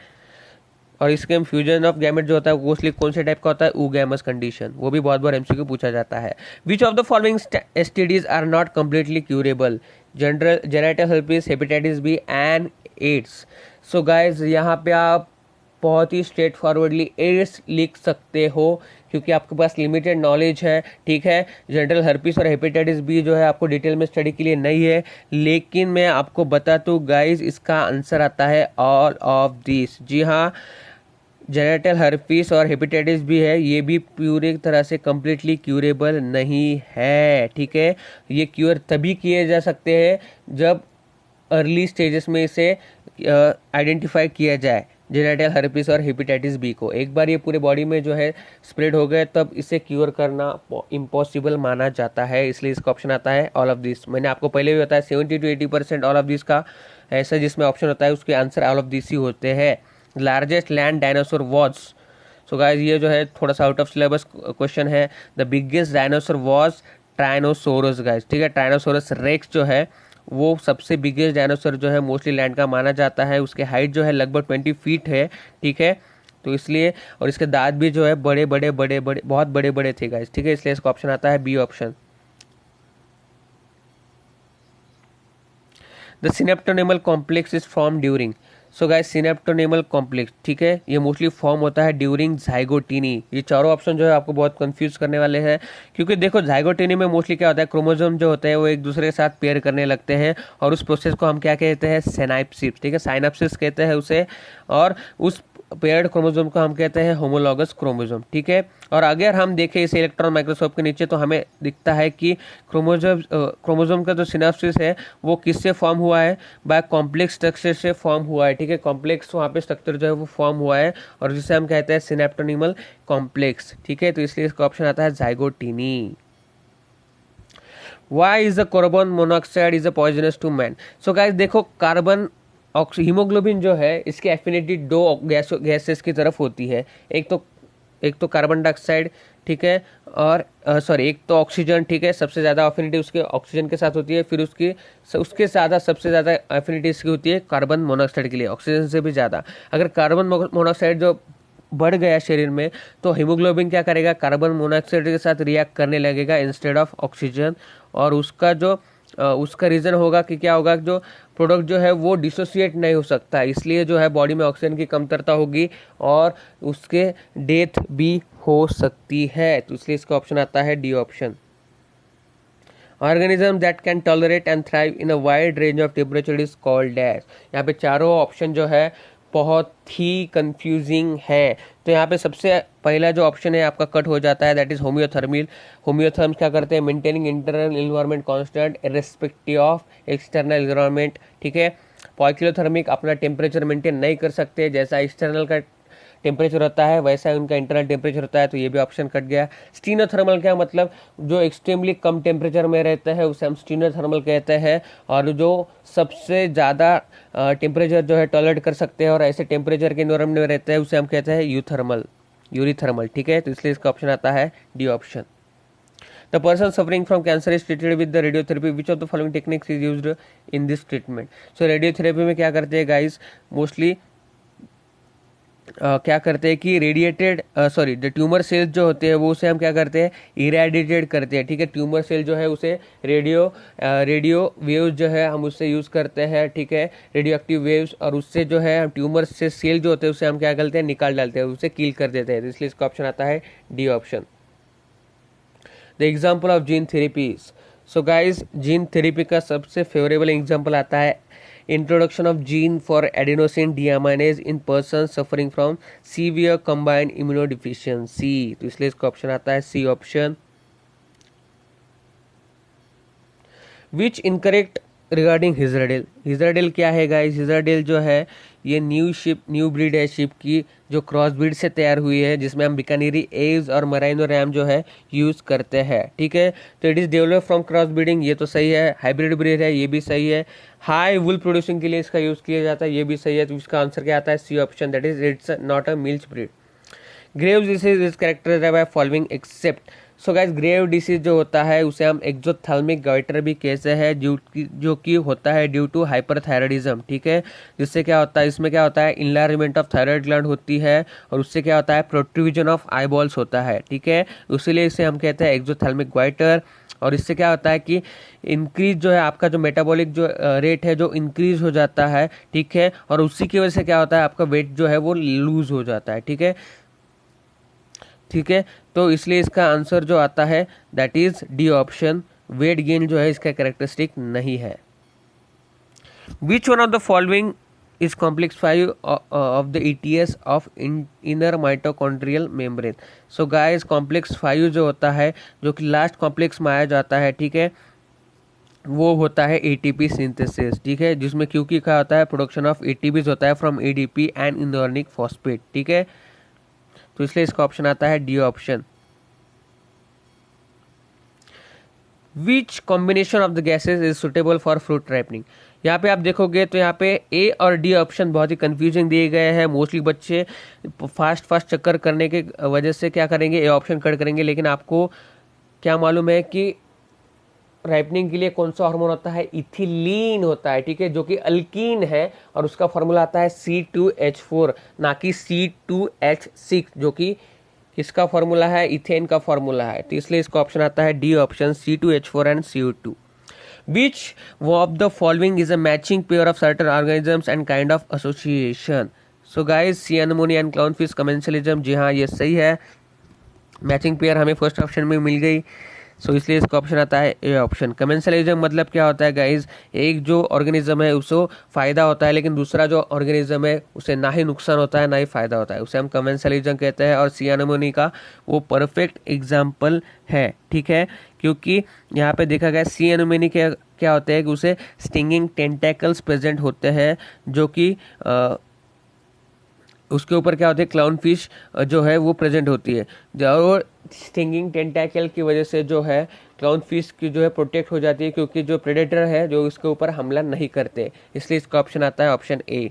और इसके फ्यूजन ऑफ गैमेट जो होता है मोस्टली कौन से टाइप का होता है, ऊगैमस कंडीशन, वो भी बहुत बार एमसीक्यू पूछा जाता है। Which of the following STDs are not completely curable, general genital herpes, hepatitis B and AIDS. So guys यहाँ पे आप बहुत ही स्ट्रेट फॉरवर्डली एड्स लिख सकते हो क्योंकि आपके पास लिमिटेड नॉलेज है, ठीक है। जनरल herpes और हेपेटाइटिस बी जो है आपको डिटेल में स्टडी के लिए नहीं है, लेकिन मैं आपको बता दूं गाइज इसका आंसर आता है ऑल ऑफ दिस। जी हाँ, जेनेटल herpes और हेपेटाइटिस भी है, ये भी पूरी तरह से कम्प्लीटली क्यूरेबल नहीं है, ठीक है। ये क्योर तभी किए जा सकते हैं जब अर्ली स्टेजेस में इसे आइडेंटिफाई किया जाए, जेनेटल herpes और हेपेटाइटिस बी को। एक बार ये पूरे बॉडी में जो है स्प्रेड हो गए तब इसे क्योर करना इम्पॉसिबल माना जाता है, इसलिए इसका ऑप्शन आता है ऑल ऑफ दिस। मैंने आपको पहले भी बताया 70 to 80% ऑल ऑफ दिस का ऐसा जिसमें ऑप्शन होता है उसके आंसर ऑल ऑफ दिस ही होते हैं। Largest land dinosaur was, so guys ये जो है थोड़ा सा आउट ऑफ सिलेबस क्वेश्चन है। The biggest dinosaur was tyrannosaurus guys, ठीक है। ट्राइनोसोरस रेक्स जो है वो सबसे बिगेस्ट डायनासोर जो है मोस्टली लैंड का माना जाता है। उसके हाइट जो है लगभग 20 फीट है, ठीक है, तो इसलिए, और इसके दांत भी जो है बड़े बड़े बड़े बड़े बहुत बड़े बड़े थे गाइस, ठीक है, इसलिए इसका ऑप्शन आता है B option. The synaptonemal complex is form during, so guys synaptonemal complex, ठीक है, ये मोस्टली फॉर्म होता है ड्यूरिंग जाइगोटिनी। ये चारों ऑप्शन जो है आपको बहुत कंफ्यूज करने वाले हैं, क्योंकि देखो जाइगोटिनी में मोस्टली क्या होता है, क्रोमोसोम जो होते हैं वो एक दूसरे के साथ पेयर करने लगते हैं, और उस प्रोसेस को हम क्या कहते हैं, सिनाप्सिस, ठीक है, साइनाप्सिस कहते हैं उसे। और उस पेयर्ड क्रोमोसोम को हम कहते हैं होमोलॉगस क्रोमोसोम, ठीक है। और अगर हम देखें इस इलेक्ट्रॉन माइक्रोस्कोप के नीचे, तो हमें दिखता है कि क्रोमोसोम का जो सिनाप्सिस है वो किससे फॉर्म हुआ है, बाय कॉम्प्लेक्स स्ट्रक्चर से फॉर्म हुआ है, ठीक है। कॉम्प्लेक्स वहाँ पे स्ट्रक्चर जो है वो फॉर्म हुआ है, और जिसे हम कहते हैं सिनेप्टोनिमल कॉम्प्लेक्स, ठीक है। तो इसलिए इसका ऑप्शन आता है zygotene. Why is the carbon monoxide is a poisonous to man. So guys देखो, कार्बन हीमोग्लोबिन जो है इसकी एफिनिटी दो गैसेस की तरफ होती है, एक तो कार्बन डाइऑक्साइड, ठीक है, और सॉरी एक तो ऑक्सीजन, ठीक है, सबसे ज़्यादा एफिनिटी उसके ऑक्सीजन के साथ होती है, फिर उसके ज़्यादा सबसे ज़्यादा एफिनिटी इसकी होती है कार्बन मोनोऑक्साइड के लिए, ऑक्सीजन से भी ज़्यादा। अगर कार्बन मोनोऑक्साइड जो बढ़ गया शरीर में, तो हीमोग्लोबिन क्या करेगा, कार्बन मोनोऑक्साइड के साथ रिएक्ट करने लगेगा इंस्टेड ऑफ ऑक्सीजन, और उसका रीज़न होगा कि क्या होगा, जो प्रोडक्ट जो है वो डिसोसिएट नहीं हो सकता, इसलिए जो है बॉडी में ऑक्सीजन की कमतरता होगी और उसके डेथ भी हो सकती है। तो इसलिए इसका ऑप्शन आता है D option. Organism that can tolerate and thrive in a wide range of temperature is called dash. यहाँ पे चारों ऑप्शन जो है बहुत ही कंफ्यूजिंग है। तो यहाँ पे सबसे पहला जो ऑप्शन है आपका कट हो जाता है, दैट इज होम्योथर्मल। होम्योथर्म्स क्या करते हैं, maintaining internal environment constant irrespective of external environment, ठीक है। पॉइक्लोथर्मिक अपना टेम्परेचर मेंटेन नहीं कर सकते, जैसा एक्सटर्नल का टेम्परेचर होता है वैसा उनका इंटरनल टेम्परेचर होता है, तो ये भी ऑप्शन कट गया। स्टीनोथर्मल क्या मतलब, जो एक्सट्रीमली कम टेम्परेचर में रहते हैं उसे हम स्टीनोथर्मल कहते हैं, और जो सबसे ज़्यादा टेम्परेचर जो है टॉलरेट कर सकते हैं और ऐसे टेम्परेचर के एनवायरनमेंट में रहते हैं उसे हम कहते हैं यूरीथर्मल, ठीक है। तो इसलिए इसका ऑप्शन आता है D option. The person suffering from cancer is treated with the radiotherapy. Which of the following techniques is used in this treatment? So radiotherapy में क्या करते हैं guys, mostly क्या करते हैं कि द ट्यूमर सेल्स जो होते हैं वो उसे हम क्या करते हैं, इरेडिएटेड करते हैं, ठीक है। ट्यूमर सेल जो है उसे रेडियो वेव्स जो है हम उससे यूज़ करते हैं, ठीक है, रेडियो एक्टिव वेव्स, और उससे जो है हम ट्यूमर से सेल जो होते हैं उसे हम क्या करते हैं, निकाल डालते हैं, उसे किल कर देते हैं। तो इसलिए इसका ऑप्शन आता है D option. The example of gene therapies. So guys gene therapy का सबसे फेवरेबल एग्जाम्पल आता है introduction of gene for adenosine deaminase in person suffering from severe combined immunodeficiency. तो इसलिए इसका ऑप्शन आता है C option. Which incorrect regarding हिजराडेल। हिजराडेल क्या है गाइस, हिजराडेल जो है ये न्यू ब्रीड है शिप की, जो क्रॉस ब्रीड से तैयार हुई है, जिसमें हम बिकानेरी एव्स और मराइनो रैम जो है यूज़ करते हैं, ठीक है। तो it is develop from cross breeding, ये तो सही है। हाइब्रिड ब्रीड है, ये भी सही है। हाई वुल प्रोड्यूसिंग के लिए इसका यूज़ किया जाता है, ये भी सही है। तो इसका आंसर क्या आता है, C option, that is it's not a milch breed. Graves disease is characterised by following except. So guys Grave disease जो होता है उसे हम एक्सोथैल्मिक गॉइटर भी कहते हैं, जो कि होता है ड्यू टू हाइपरथायराइडिज्म, ठीक है। जिससे क्या होता है, इसमें क्या होता है, इनलार्जमेंट ऑफ थायराइड ग्लैंड होती है, और उससे क्या होता है, प्रोट्रूजन ऑफ आईबॉल्स होता है, ठीक है। इसीलिए इसे हम कहते हैं एक्सोथैल्मिक गॉइटर। और इससे क्या होता है कि इंक्रीज जो है आपका जो मेटाबॉलिक जो रेट है जो इंक्रीज हो जाता है, ठीक है। और उसी की वजह से क्या होता है, आपका वेट जो है वो लूज हो जाता है, ठीक है, ठीक है। तो इसलिए इसका आंसर जो आता है that is D option. Weight gain जो है इसका कैरेक्टरिस्टिक नहीं है। विच one of the following is complex 5 of the ETS of inner mitochondrial membrane. So guys complex 5 जो होता है, जो कि लास्ट कॉम्प्लेक्स में आया जाता है, ठीक है, वो होता है ATP सिंथेसिस, ठीक है, जिसमें क्योंकि क्या होता है, प्रोडक्शन ऑफ ATPs होता है from ADP and inorganic phosphate, ठीक है। तो इसलिए इसका ऑप्शन आता है D option. Which combination of the gases is suitable for fruit ripening. यहाँ पे आप देखोगे तो यहाँ पे ए और डी ऑप्शन बहुत ही कंफ्यूजिंग दिए गए हैं। मोस्टली बच्चे फास्ट चक्कर करने के वजह से क्या करेंगे, ए ऑप्शन कट करेंगे। लेकिन आपको क्या मालूम है कि राइपनिंग के लिए कौन सा हार्मोन होता है, इथिलीन होता है, ठीक है, जो कि अल्कीन है, और उसका फॉर्मूला आता है C2H4, ना कि C2H6, जो कि किसका फॉर्मूला है, इथेन का फॉर्मूला है। तो इसलिए इसका ऑप्शन आता है D option, C2H4 and CO2। Which of the following is a matching pair of certain organisms and kind of association? So guys, sea anemone and clownfish commensalism, जी हाँ ये सही है, मैचिंग पेयर हमें फर्स्ट ऑप्शन में मिल गई। सो इसलिए इसका option आता है ए ऑप्शन। कमेंसलिज्म मतलब क्या होता है गाइज, एक जो ऑर्गेनिज्म है उसको फायदा होता है लेकिन दूसरा जो ऑर्गेनिज्म है उसे ना ही नुकसान होता है ना ही फायदा होता है, उसे हम कमेंसलिज्म कहते हैं। और सी एनेमोनी का वो परफेक्ट एग्जाम्पल है, ठीक है, क्योंकि यहाँ पे देखा गया सी एनेमोनी के क्या होता है कि उसे स्टिंगिंग टेंटेकल्स प्रेजेंट होते हैं, जो कि उसके ऊपर क्या होता है क्लाउन फिश जो है वो प्रेजेंट होती है, और स्टिंगिंग टेंटैकल की वजह से जो है क्लाउन फिश की जो है प्रोटेक्ट हो जाती है, क्योंकि जो प्रेडेटर है जो इसके ऊपर हमला नहीं करते, इसलिए इसका ऑप्शन आता है option A.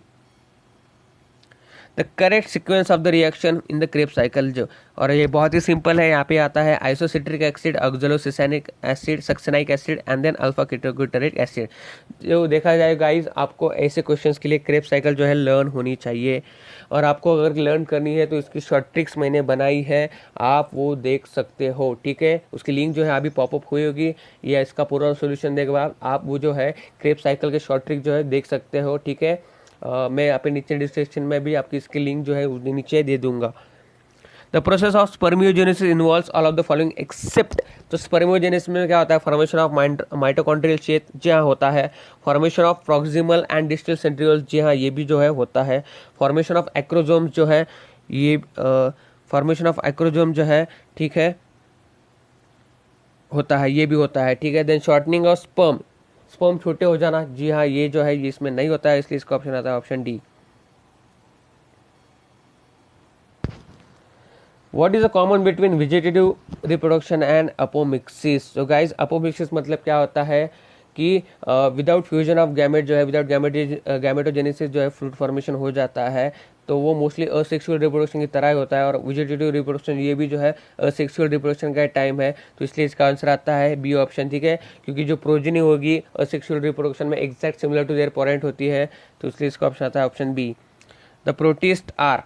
The correct sequence of the reaction in the Krebs cycle, जो और ये बहुत ही सिंपल है, यहाँ पे आता है isocitric acid, oxalosuccinic acid, succinic acid and then alpha ketoglutaric acid. जो देखा जाए गाइज, आपको ऐसे क्वेश्चंस के लिए क्रेब साइकिल जो है लर्न होनी चाहिए, और आपको अगर लर्न करनी है तो इसकी शॉर्ट ट्रिक्स मैंने बनाई है, आप वो देख सकते हो, ठीक है। उसकी लिंक जो है अभी पॉपअप हुई होगी, या इसका पूरा सोल्यूशन देखने के बाद आप वो जो है क्रेब साइकिल के शॉर्ट ट्रिक जो है देख सकते हो, ठीक है। मैं अपने नीचे डिस्क्रिप्शन में भी आपकी इसकी लिंक जो है उसके नीचे दे दूंगा। The process of spermiogenesis involves all of the following except. तो स्पर्मियोजेनेसिस में क्या होता है, फॉर्मेशन ऑफ माइटोकॉन्ड्रियल चेन, जी हाँ होता है। Formation of proximal and distal centrioles, जी हाँ ये भी जो है होता है। फॉर्मेशन ऑफ एक्रोजोम्स जो है, ये फॉर्मेशन ऑफ एक्रोजोम जो है, ठीक है, होता है, ये भी होता है, ठीक है। Then shortening of sperm, sperm छोटे हो जाना, जी हाँ ये जो है ये इसमें नहीं होता है, इसलिए इसका ऑप्शन आता है option D. What is the common between vegetative reproduction and apomixis? So guys, apomixis मतलब क्या होता है कि विदाउट फ्यूजन ऑफ गैमेट जो है, विदाउट गैमेटोजेनेसिस जो है फ्रूट फॉर्मेशन हो जाता है, तो वो मोस्टली असेक्सुअल रिप्रोडक्शन की तरह ही होता है। और वेजिटेटिव रिप्रोडक्शन ये भी जो है असेक्सुअल रिप्रोडक्शन का टाइम है, तो इसलिए इसका आंसर आता है बी ऑप्शन, ठीक है, क्योंकि जो प्रोजेनी होगी असेक्सुअल रिप्रोडक्शन में exact similar to their parent होती है, तो इसलिए इसका ऑप्शन आता है option B. The protist are.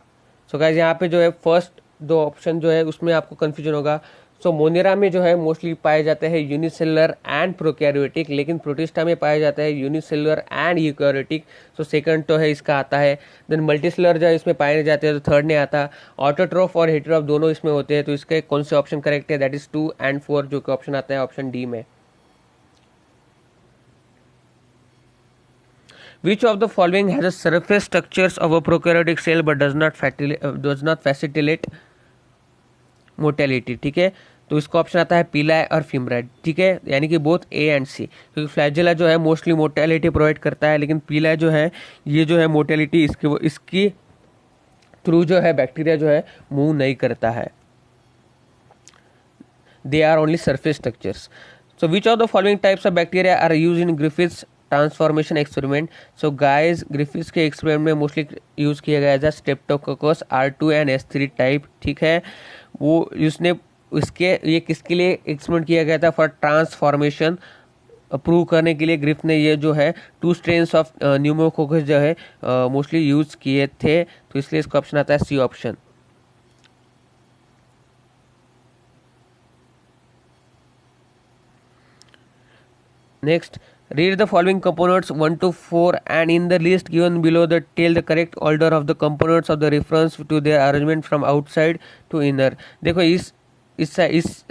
So guys यहाँ पे जो है फर्स्ट दो ऑप्शन जो है उसमें आपको कंफ्यूजन होगा। सो मोनेरा में जो है मोस्टली पाए जाते हैं यूनिसेलुलर एंड प्रोकैरियोटिक, लेकिन प्रोटिस्टा में पाया जाता है unicellular and eukaryotic, so second तो है इसका आता है। देन मल्टीसेलुलर जो है इसमें पाए जाते हैं, तो थर्ड नहीं आता। ऑटोट्रोफ और हेटेरोफ दोनों इसमें होते हैं, तो इसके कौन से ऑप्शन करेक्ट है, दैट इज 2 and 4, जो कि ऑप्शन आता है ऑप्शन डी में। Which of the following has a surface structures of a prokaryotic cell but does not facilitate mortality, ठीक है, तो इसका ऑप्शन आता है पीला और फिमराइड, ठीक है, यानी कि बोथ ए एंड सी, क्योंकि फ्लैजेला जो है मोस्टली मोटेलिटी प्रोवाइड करता है, लेकिन पीला जो है ये जो है मोटेलिटी इसकी थ्रू जो है बैक्टीरिया जो है मूव नहीं करता है, they are only surface structures. So which of the following types of bacteria are use in Griffith's transformation experiment? So guys, Griffith's के एक्सपेरिमेंट में मोस्टली यूज किया गया है Streptococcus R2 and S3 type, ठीक है। वो उसने इसके ये किसके लिए एक्सपेरिमेंट किया गया था, फॉर ट्रांसफॉर्मेशन प्रूव करने के लिए ग्रिफ ने ये जो है 2 स्ट्रेन्स ऑफ न्यूमोकोकस जो है मोस्टली यूज किए थे, तो इसलिए इसका ऑप्शन आता है C option. Next, read the following components 1 to 4 and in the list given below the tell the correct order of the components of the reference to their arrangement from outside to inner। देखो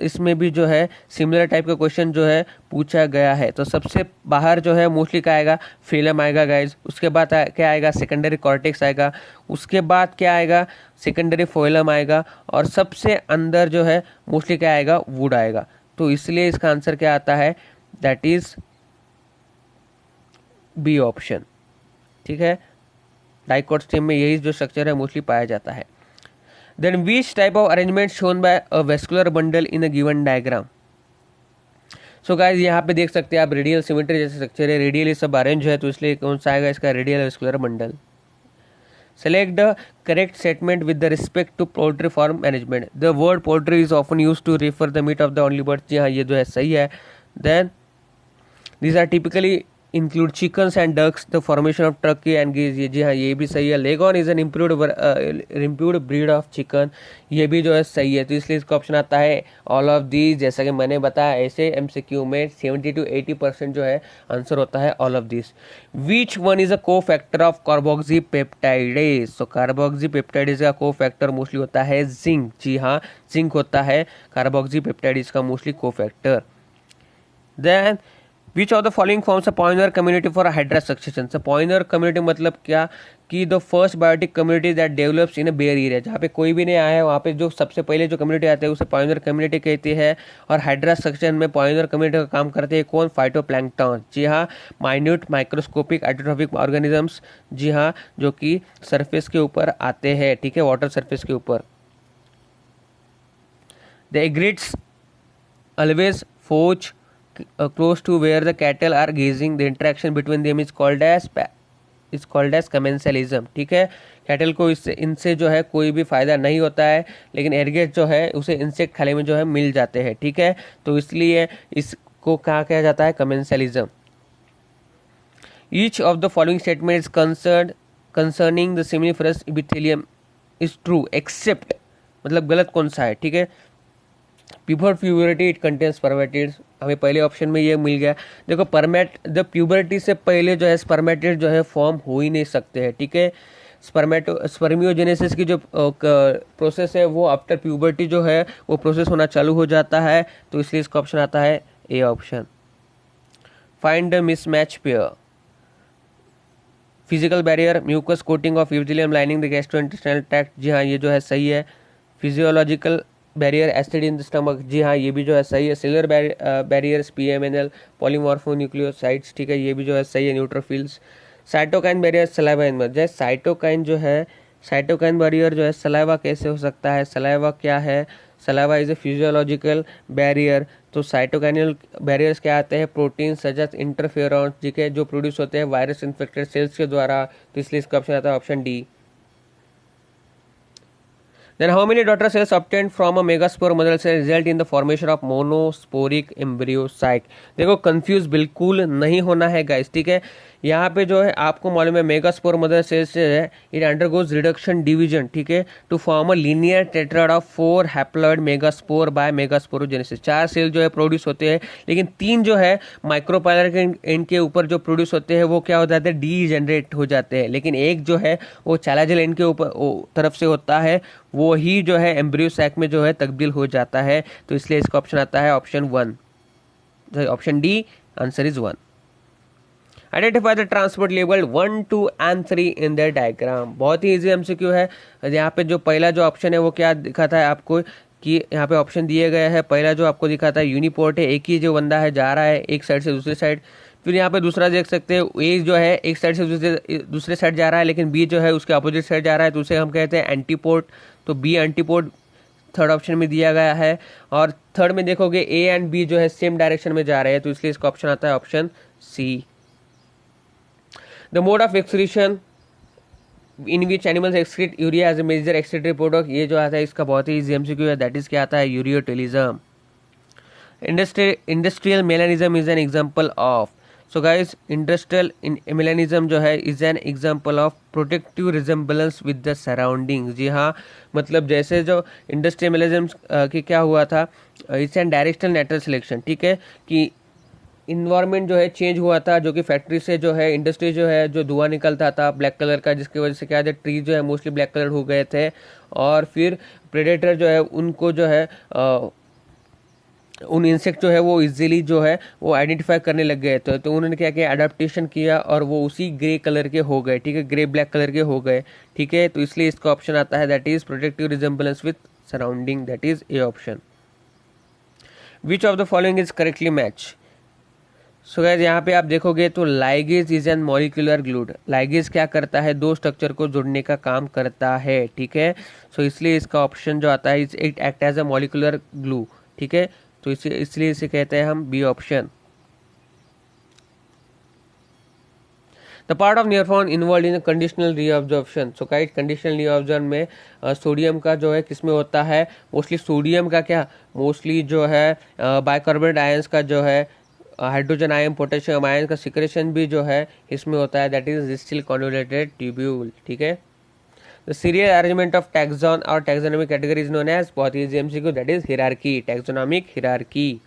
इसमें भी जो है similar type का question जो है पूछा गया है। तो सबसे बाहर जो है मोस्टली क्या आएगा, फिलम आएगा गाइज, उसके बाद क्या आएगा, सेकेंडरी कॉर्टेक्स आएगा, उसके बाद क्या आएगा, सेकेंडरी फोइलम आएगा, और सबसे अंदर जो है मोस्टली क्या आएगा, वुड आएगा। तो इसलिए इसका आंसर क्या आता है, दैट इज बी ऑप्शन, ठीक है। डाइकोट स्टेम में यही जो स्ट्रक्चर है मोस्टली पाया जाता है। Then which type of arrangement shown by a vascular bundle in a given diagram? So guys यहाँ पे देख सकते हैं आप रेडियल सिमेट्री जैसे स्ट्रक्चर है, रेडियली सब अरेंज है, तो इसलिए कौन सा आएगा इसका, radial vascular bundle. Select the correct statement with the respect to poultry farm management. The word poultry is often use to refer the meat of the only bird, जी हाँ ये जो है सही है। Then these are typically include chickens and ducks, the formation of turkey and geese, ये जी हाँ ये भी सही है। Leghorn is an improved breed of chicken, ये भी जो है सही है, तो इसलिए इसका ऑप्शन आता है ऑल ऑफ दीज। जैसा कि मैंने बताया ऐसे एमसीक्यू में 70 to 80% जो है आंसर होता है all of this. Which one is a को फैक्टर ऑफ कार्बोक्सी पेप्टाइडेज, तो कार्बोक्सी पेप्टाइडेज का को फैक्टर मोस्टली होता है जिंक, जी हाँ जिंक होता है कार्बोक्सी पेप्टाइडेज का mostly cofactor. Then which of the following forms a pioneer community for hydra succession, तो पॉइनर कम्युनिटी मतलब क्या कि the first biotic community that develops in a bare area, जहाँ पे कोई भी नहीं आया है वहाँ पे जो सबसे पहले जो कम्युनिटी आते हैं उसे पॉइनर कम्युनिटी कहती है। और हाइड्रा सक्सेशन में पॉइनर कम्युनिटी का काम करते हैं कौन, फाइटोप्लैंक्टन, जी हाँ माइन्यूट माइक्रोस्कोपिक एटोट्रॉफिक ऑर्गेनिजम्स, जी हाँ जो कि सरफेस के ऊपर आते हैं, ठीक है वाटर सरफेस के ऊपर। The egrets always forge close to where the cattle are grazing, the interaction between them is called as commensalism, ठीक है। कैटल को इससे इनसे जो है कोई भी फायदा नहीं होता है, लेकिन एरगेट जो है उसे इंसेक्ट खाने में जो है मिल जाते हैं, ठीक है, तो इसलिए इसको कहा किया जाता है commensalism. Each of the following statement is concerning the seminiferous epithelium is true except, मतलब गलत कौन सा है, ठीक है। Puber puberty it contains spermatids, हमें पहले ऑप्शन में ये मिल गया। देखो द प्यूबरिटी से पहले जो है स्पर्मेटिड जो है फॉर्म हो ही नहीं सकते हैं, ठीक है। स्पर्मियोजेनेसिस की जो प्रोसेस है वो आफ्टर प्यूबरिटी जो है वो प्रोसेस होना चालू हो जाता है, तो इसलिए इसका ऑप्शन आता है A option. Find the mismatch pair, physical barrier, mucus coating of epithelium lining the gastrointestinal tract, जी हाँ ये जो है सही है। Physiological barrier acid in the stomach, जी हाँ ये भी जो है सही है। सेलुलर बैरियर्स पीएमएनएल पॉलीमॉर्फोन्यूक्लियोसाइड्स, ठीक है ये भी जो है सही है। न्यूट्रोफिल्स, साइटोकाइन बैरियर सलाइवा इन जैसे साइटोकाइन जो है साइटोकाइन बैरियर जो है सलाइवा कैसे हो सकता है, सलाइवा क्या है, saliva is a physiological barrier, तो साइटोकाइनल बैरियर्स क्या आते हैं, प्रोटीन सच एज इंटरफेरॉन्स, ठीक है जो प्रोड्यूस होते हैं वायरस इन्फेक्टेड सेल्स के द्वारा, तो इसलिए इसका ऑप्शन आता है option D. Then how many daughter cells obtained from a megaspore mother cell result in the formation of monosporic embryo sac? देखो कंफ्यूज बिल्कुल नहीं होना है गाइस, ठीक है। यहाँ पे जो है आपको मालूम है मेगास्पोर मदर सेल्स जो है इट अंडरगोज रिडक्शन डिवीजन, ठीक है, to form a linear tetrad of 4 haploid megaspore by megasporogenesis. 4 cell जो है प्रोड्यूस होते हैं, लेकिन 3 जो है माइक्रोपाइलर के एंड के ऊपर जो प्रोड्यूस होते हैं वो क्या हो जाते हैं, डीजेनरेट हो जाते हैं, लेकिन एक जो है वो चालाजल एंड के ऊपर तरफ से होता है, वो ही जो है एम्ब्रियो सैक में जो है तब्दील हो जाता है, तो इसलिए इसका ऑप्शन आता है option 1, option D answer is 1। Identify the transport level 1, 2 and 3 in the diagram, बहुत ही इजी एमसीक्यू है। यहाँ पे जो पहला जो ऑप्शन है वो क्या दिखाता है आपको कि यहाँ पे ऑप्शन दिए गए हैं, पहला जो आपको दिखाता है यूनिपोर्ट है, एक ही जो बंदा है जा रहा है एक साइड से दूसरी साइड। फिर यहाँ पे दूसरा देख सकते हैं ए जो है एक साइड से दूसरे साइड जा रहा है, लेकिन बी जो है उसके अपोजिट साइड जा रहा है, तो उसे हम कहते हैं एंटीपोर्ट, तो बी एंटीपोर्ट थर्ड ऑप्शन में दिया गया है। और थर्ड में देखोगे ए एंड बी जो है सेम डायरेक्शन में जा रहे हैं, तो इसलिए इसका ऑप्शन आता है option C. The mode of excretion in which animals excrete urea as a major excretory product, ये जो आता है इसका बहुत ही इजी एमसीक्यू है, दैट इज क्या आता है ureotelism. Industrial melanism is an example of, so guys industrial melanism जो है is an example of protective resemblance with the surrounding, जी हाँ मतलब जैसे जो इंडस्ट्रियल मेलानिज्म की क्या हुआ था, it's an directional natural selection, ठीक है कि इन्वायरमेंट जो है चेंज हुआ था, जो कि फैक्ट्री से जो है इंडस्ट्री जो है जो धुआं निकलता था ब्लैक कलर का, जिसकी वजह से क्या है ट्री जो है मोस्टली ब्लैक कलर हो गए थे, और फिर प्रेडेटर जो है उनको जो है उन इंसेक्ट जो है वो इजीली जो है वो आइडेंटिफाई करने लग गए थे, तो उन्होंने क्या किया अडेप्टेशन किया और वो उसी ग्रे कलर के हो गए, ठीक है ग्रे ब्लैक कलर के हो गए, ठीक है, तो इसलिए इसका ऑप्शन आता है that is protective resemblance with surrounding, that is A option. Which of the following is correctly match, so guys यहाँ पे आप देखोगे तो ligase is an molecular glue, ligase क्या करता है, 2 स्ट्रक्चर को जोड़ने का काम करता है, ठीक है, सो इसलिए इसका ऑप्शन जो आता है it act as a molecular glue, ठीक है, तो इसलिए इसे कहते हैं हम B option. The part of neuron involve in conditional reabsorption, so guys conditional reabsorption में सोडियम का जो है किसमें होता है, मोस्टली सोडियम का क्या मोस्टली जो है बाइकार्बोनेट आयंस का जो है हाइड्रोजन आयन पोटेशियम आयन का सिक्रेशन भी जो है इसमें होता है, that is distal convoluted tubule, ठीक है। The serial arrangement of taxon और taxonomic category is known as, बहुत easy MCQ, that is hierarchy, taxonomic hierarchy.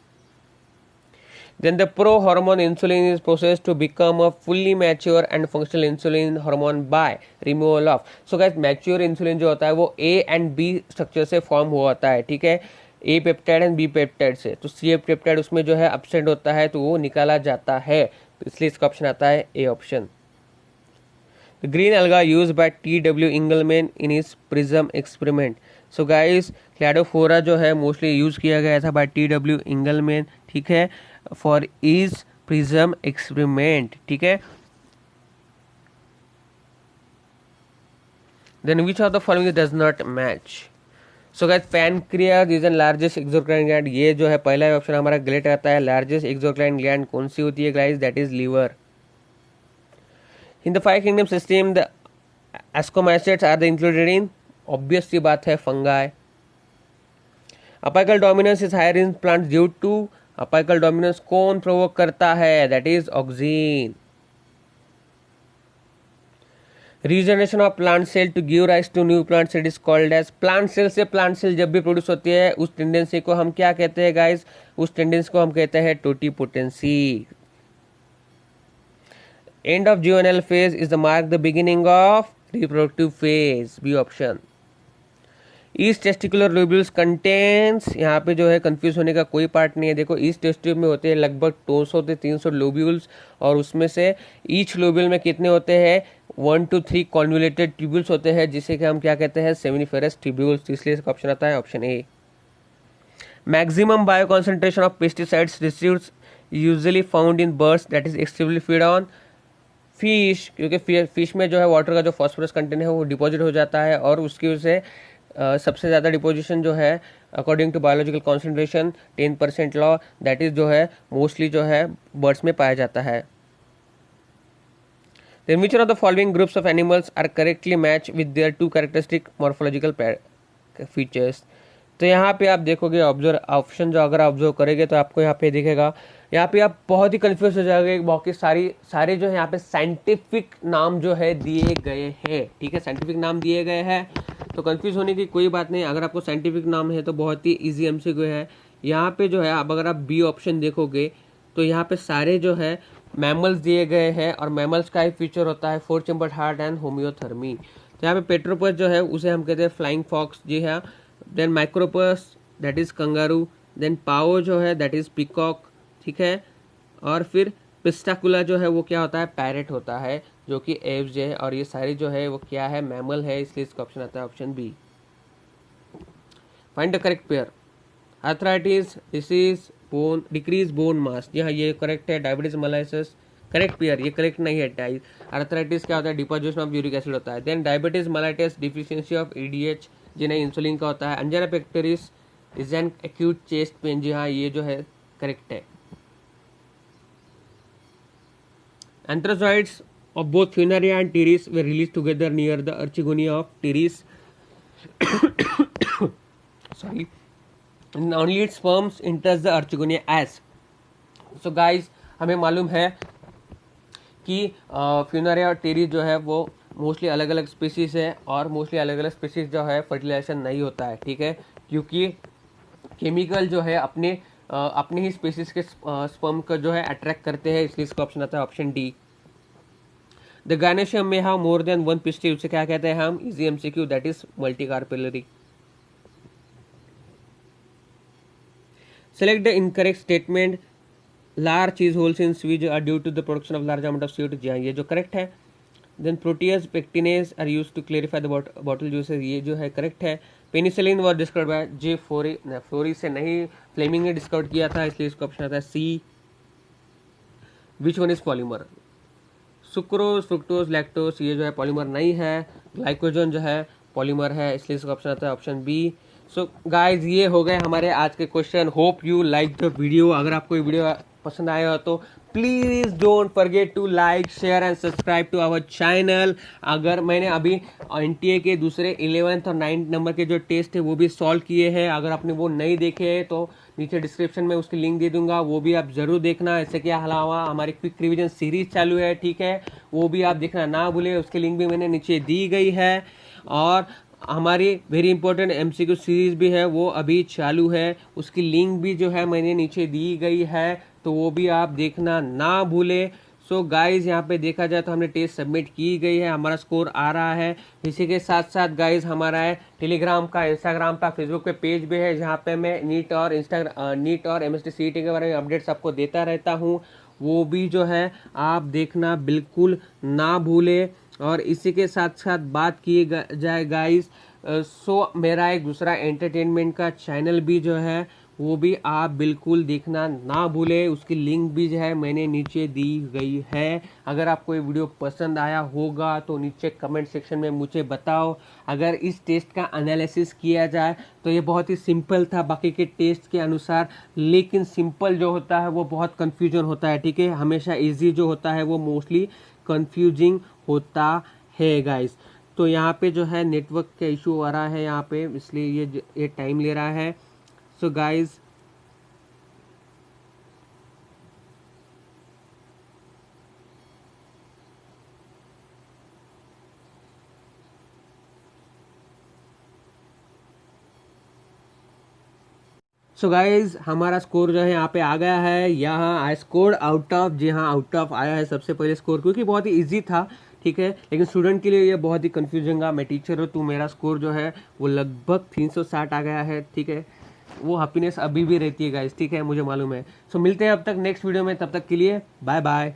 Then the pro-hormone insulin is processed to become a fully mature and functional insulin hormone by removal of. So guys, mature insulin जो होता है वो A and B structure से form हुआ होता है, ठीक है, A peptide and B peptide से। तो C पेप्टाइड उसमें जो है एब्सेंट होता है तो वो निकाला जाता है, तो इसलिए इसका ऑप्शन आता है A option. The green alga used by T.W. Engelmann in his prism experiment. So guys, Cladophora जो है मोस्टली यूज किया गया था बाय T.W. Engelmann, ठीक है, फॉर इज प्रिज्म एक्सपेरिमेंट, ठीक है। Then which of the following does not match. So guys, pancreas is an largest exocrine gland, ये जो है पहला ऑप्शन हमारा गलत आता है। लार्जेस्ट एक्सोक्राइन ग्लैंड कौन सी होती है guys, that is liver. In the five kingdom system the ascomycetes are the included in, obvious सी बात है, fungi. Apical dominance is higher in plants due to, apical dominance कौन प्रोवोक करता है, that is auxin. Regeneration of plant cell to give rise to new plant cell is called as, plant cell से plant cell जब भी produce होती है उस tendency को हम क्या कहते हैं गाइस, उस टेंडेंसी को हम कहते हैं totipotency. End of juvenile phase is the mark the beginning of reproductive phase, B option. Each testicular lobules contains, यहाँ पे जो है कंफ्यूज होने का कोई पार्ट नहीं है। देखो ईस्ट टेस्टिक्यूल में होते हैं लगभग 200 से 300 लोब्यूल्स, और उसमें से ईच लोब्यूल में कितने होते हैं, 1 to 3 कॉन्वोल्यूटेड ट्यूब्यूल्स होते हैं, जिसे कि हम क्या कहते हैं, सेमिनिफेरस ट्यूब्यूल्स, इसलिए इसका ऑप्शन आता है option A. Maximum bio concentration of pesticides received usually found in birds that is extensively feed on fish, क्योंकि फिश में जो है वाटर का जो फॉस्फोरस कंटेंट है वो डिपॉजिट हो जाता है, और उसकी वजह से सबसे ज़्यादा डिपोजिशन जो है according to biological concentration 10% law, that is जो है मोस्टली जो है बर्ड्स में पाया जाता है। Then which of the following groups of animals are correctly match with their two characteristic morphological features. तो यहाँ पे आप देखोगे ऑब्जर्व ऑप्शन जो अगर ऑब्जर्व करेंगे तो आपको यहाँ पे दिखेगा, यहाँ पे आप बहुत ही कंफ्यूज हो जाओगे, बाकी सारे जो है यहाँ पे साइंटिफिक नाम जो है दिए गए हैं, ठीक है, साइंटिफिक नाम दिए गए हैं, तो कंफ्यूज होने की कोई बात नहीं। अगर आपको साइंटिफिक नाम है तो बहुत ही इजी एमसीक्यू है। यहाँ पे जो है अब अगर आप बी ऑप्शन देखोगे तो यहाँ पे सारे जो है मैमल्स दिए गए हैं, और मैमल्स का ही फीचर होता है 4 चैम्बर्ड हार्ट एंड होम्योथर्मी। तो यहाँ पे पेट्रोपस जो है उसे हम कहते हैं फ्लाइंग फॉक्स, जी हाँ। Then macropus that is kangaroo, then pavo जो है दैट इज पिकॉक, ठीक है, और फिर पिस्टाकुला जो है वो क्या होता है, पैरेट होता है, जो कि एव्स है, और ये सारी जो है वो क्या है, मैमल है, इसलिए इसका ऑप्शन आता है option B. Find the correct pair. Arthritis, disease, bone decrease bone mass, जी हाँ ये करेक्ट है। डायबिटीज मेलाइसिस करेक्ट पेयर, ये करेक्ट नहीं है। आर्थराइटिस क्या होता है, डिपोजिशन ऑफ यूरिक एसिड होता है। Then diabetes mellitus deficiency of ADH, जी नहीं इंसुलिन का होता है। Angina pectoris is an acute chest pain, जी हाँ ये जो है करेक्ट है। Anthrazoids of both Funaria and Teres were released together near the Archegonia of Teres. Sorry. And only its sperms enters the Archegonia as. So guys, हमें मालूम है कि फ्यूनारिया और टेरिस जो है वो मोस्टली अलग अलग स्पीसीज है, और मोस्टली अलग अलग स्पीसीज जो है फर्टिलाइजेशन नहीं होता है, ठीक है, क्योंकि केमिकल जो है अपने ही स्पीसीज के स्पर्म को जो है अट्रैक्ट करते हैं, इसलिए इसका ऑप्शन आता है ऑप्शन डी। द गायनेशियम में have more than one pistil, उसे क्या कहते हैं हम, easy MCQ, that is multicarpellary. Select the incorrect statement. Large cheese holes in swiss are due to the production of large amount of CO2, जी हाँ ये जो करेक्ट है। Then protease pectinase are use to clarify the bottle juices, ये जो है correct है। Penicillin was discovered by J flori से नहीं, फ्लेमिंग ने डिस्कवर किया था, इसलिए इसका ऑप्शन आता है C. Which one is polymer. Sucrose, fructose, lactose, ये जो है पॉलीमर नहीं है। ग्लाइकोजन जो है पॉलीमर है, इसलिए इसका ऑप्शन आता है ऑप्शन बी। सो गाइज ये हो गए हमारे आज के question. Hope you like the video. अगर आपको ये वीडियो पसंद आया हो तो please don't forget to like share and subscribe to our channel. अगर मैंने अभी एनटीए के दूसरे 11th और 9th नंबर के जो टेस्ट है वो भी सॉल्व किए हैं, अगर आपने वो नहीं देखे हैं तो नीचे डिस्क्रिप्शन में उसकी लिंक दे दूंगा, वो भी आप जरूर देखना। इससे के अलावा हमारी क्विक रिवीजन सीरीज चालू है, ठीक है, वो भी आप देखना ना भूले, उसकी लिंक भी मैंने नीचे दी गई है। और हमारी वेरी इंपॉर्टेंट एमसीक्यू सीरीज भी है, वो अभी चालू है, उसकी लिंक भी जो है मैंने नीचे दी गई है, तो वो भी आप देखना ना भूले। सो गाइज यहाँ पे देखा जाए तो हमने टेस्ट सबमिट की गई है, हमारा स्कोर आ रहा है। इसी के साथ साथ गाइज हमारा है टेलीग्राम का, इंस्टाग्राम का, फेसबुक पे पेज भी है, जहाँ पे मैं नीट और एमएसटी सीईटी के बारे में अपडेट्स आपको देता रहता हूँ, वो भी जो है आप देखना बिल्कुल ना भूले। और इसी के साथ साथ बात की जाए गाइस, सो मेरा एक दूसरा एंटरटेनमेंट का चैनल भी जो है वो भी आप बिल्कुल देखना ना भूले, उसकी लिंक भी जो है मैंने नीचे दी गई है। अगर आपको ये वीडियो पसंद आया होगा तो नीचे कमेंट सेक्शन में मुझे बताओ। अगर इस टेस्ट का एनालिसिस किया जाए तो ये बहुत ही सिंपल था बाकी के टेस्ट के अनुसार, लेकिन सिंपल जो होता है वो बहुत कन्फ्यूजन होता है, ठीक है, हमेशा ईजी जो होता है वो मोस्टली कंफ्यूजिंग होता है गाइस। तो यहाँ पे जो है नेटवर्क का इशू आ रहा है यहाँ पे, इसलिए ये टाइम ले रहा है। सो गाइस हमारा स्कोर जो है यहाँ पे आ गया है, यहाँ आई स्कोर आउट ऑफ, जी हाँ आउट ऑफ आया है सबसे पहले स्कोर, क्योंकि बहुत ही इजी था, ठीक है, लेकिन स्टूडेंट के लिए ये बहुत ही कंफ्यूजिंग है। मैं टीचर हूँ तो मेरा स्कोर जो है वो लगभग 360 आ गया है, ठीक है, वो हैप्पीनेस अभी भी रहती है गाइस, ठीक है, मुझे मालूम है। सो मिलते हैं अब तक नेक्स्ट वीडियो में, तब तक के लिए बाय बाय।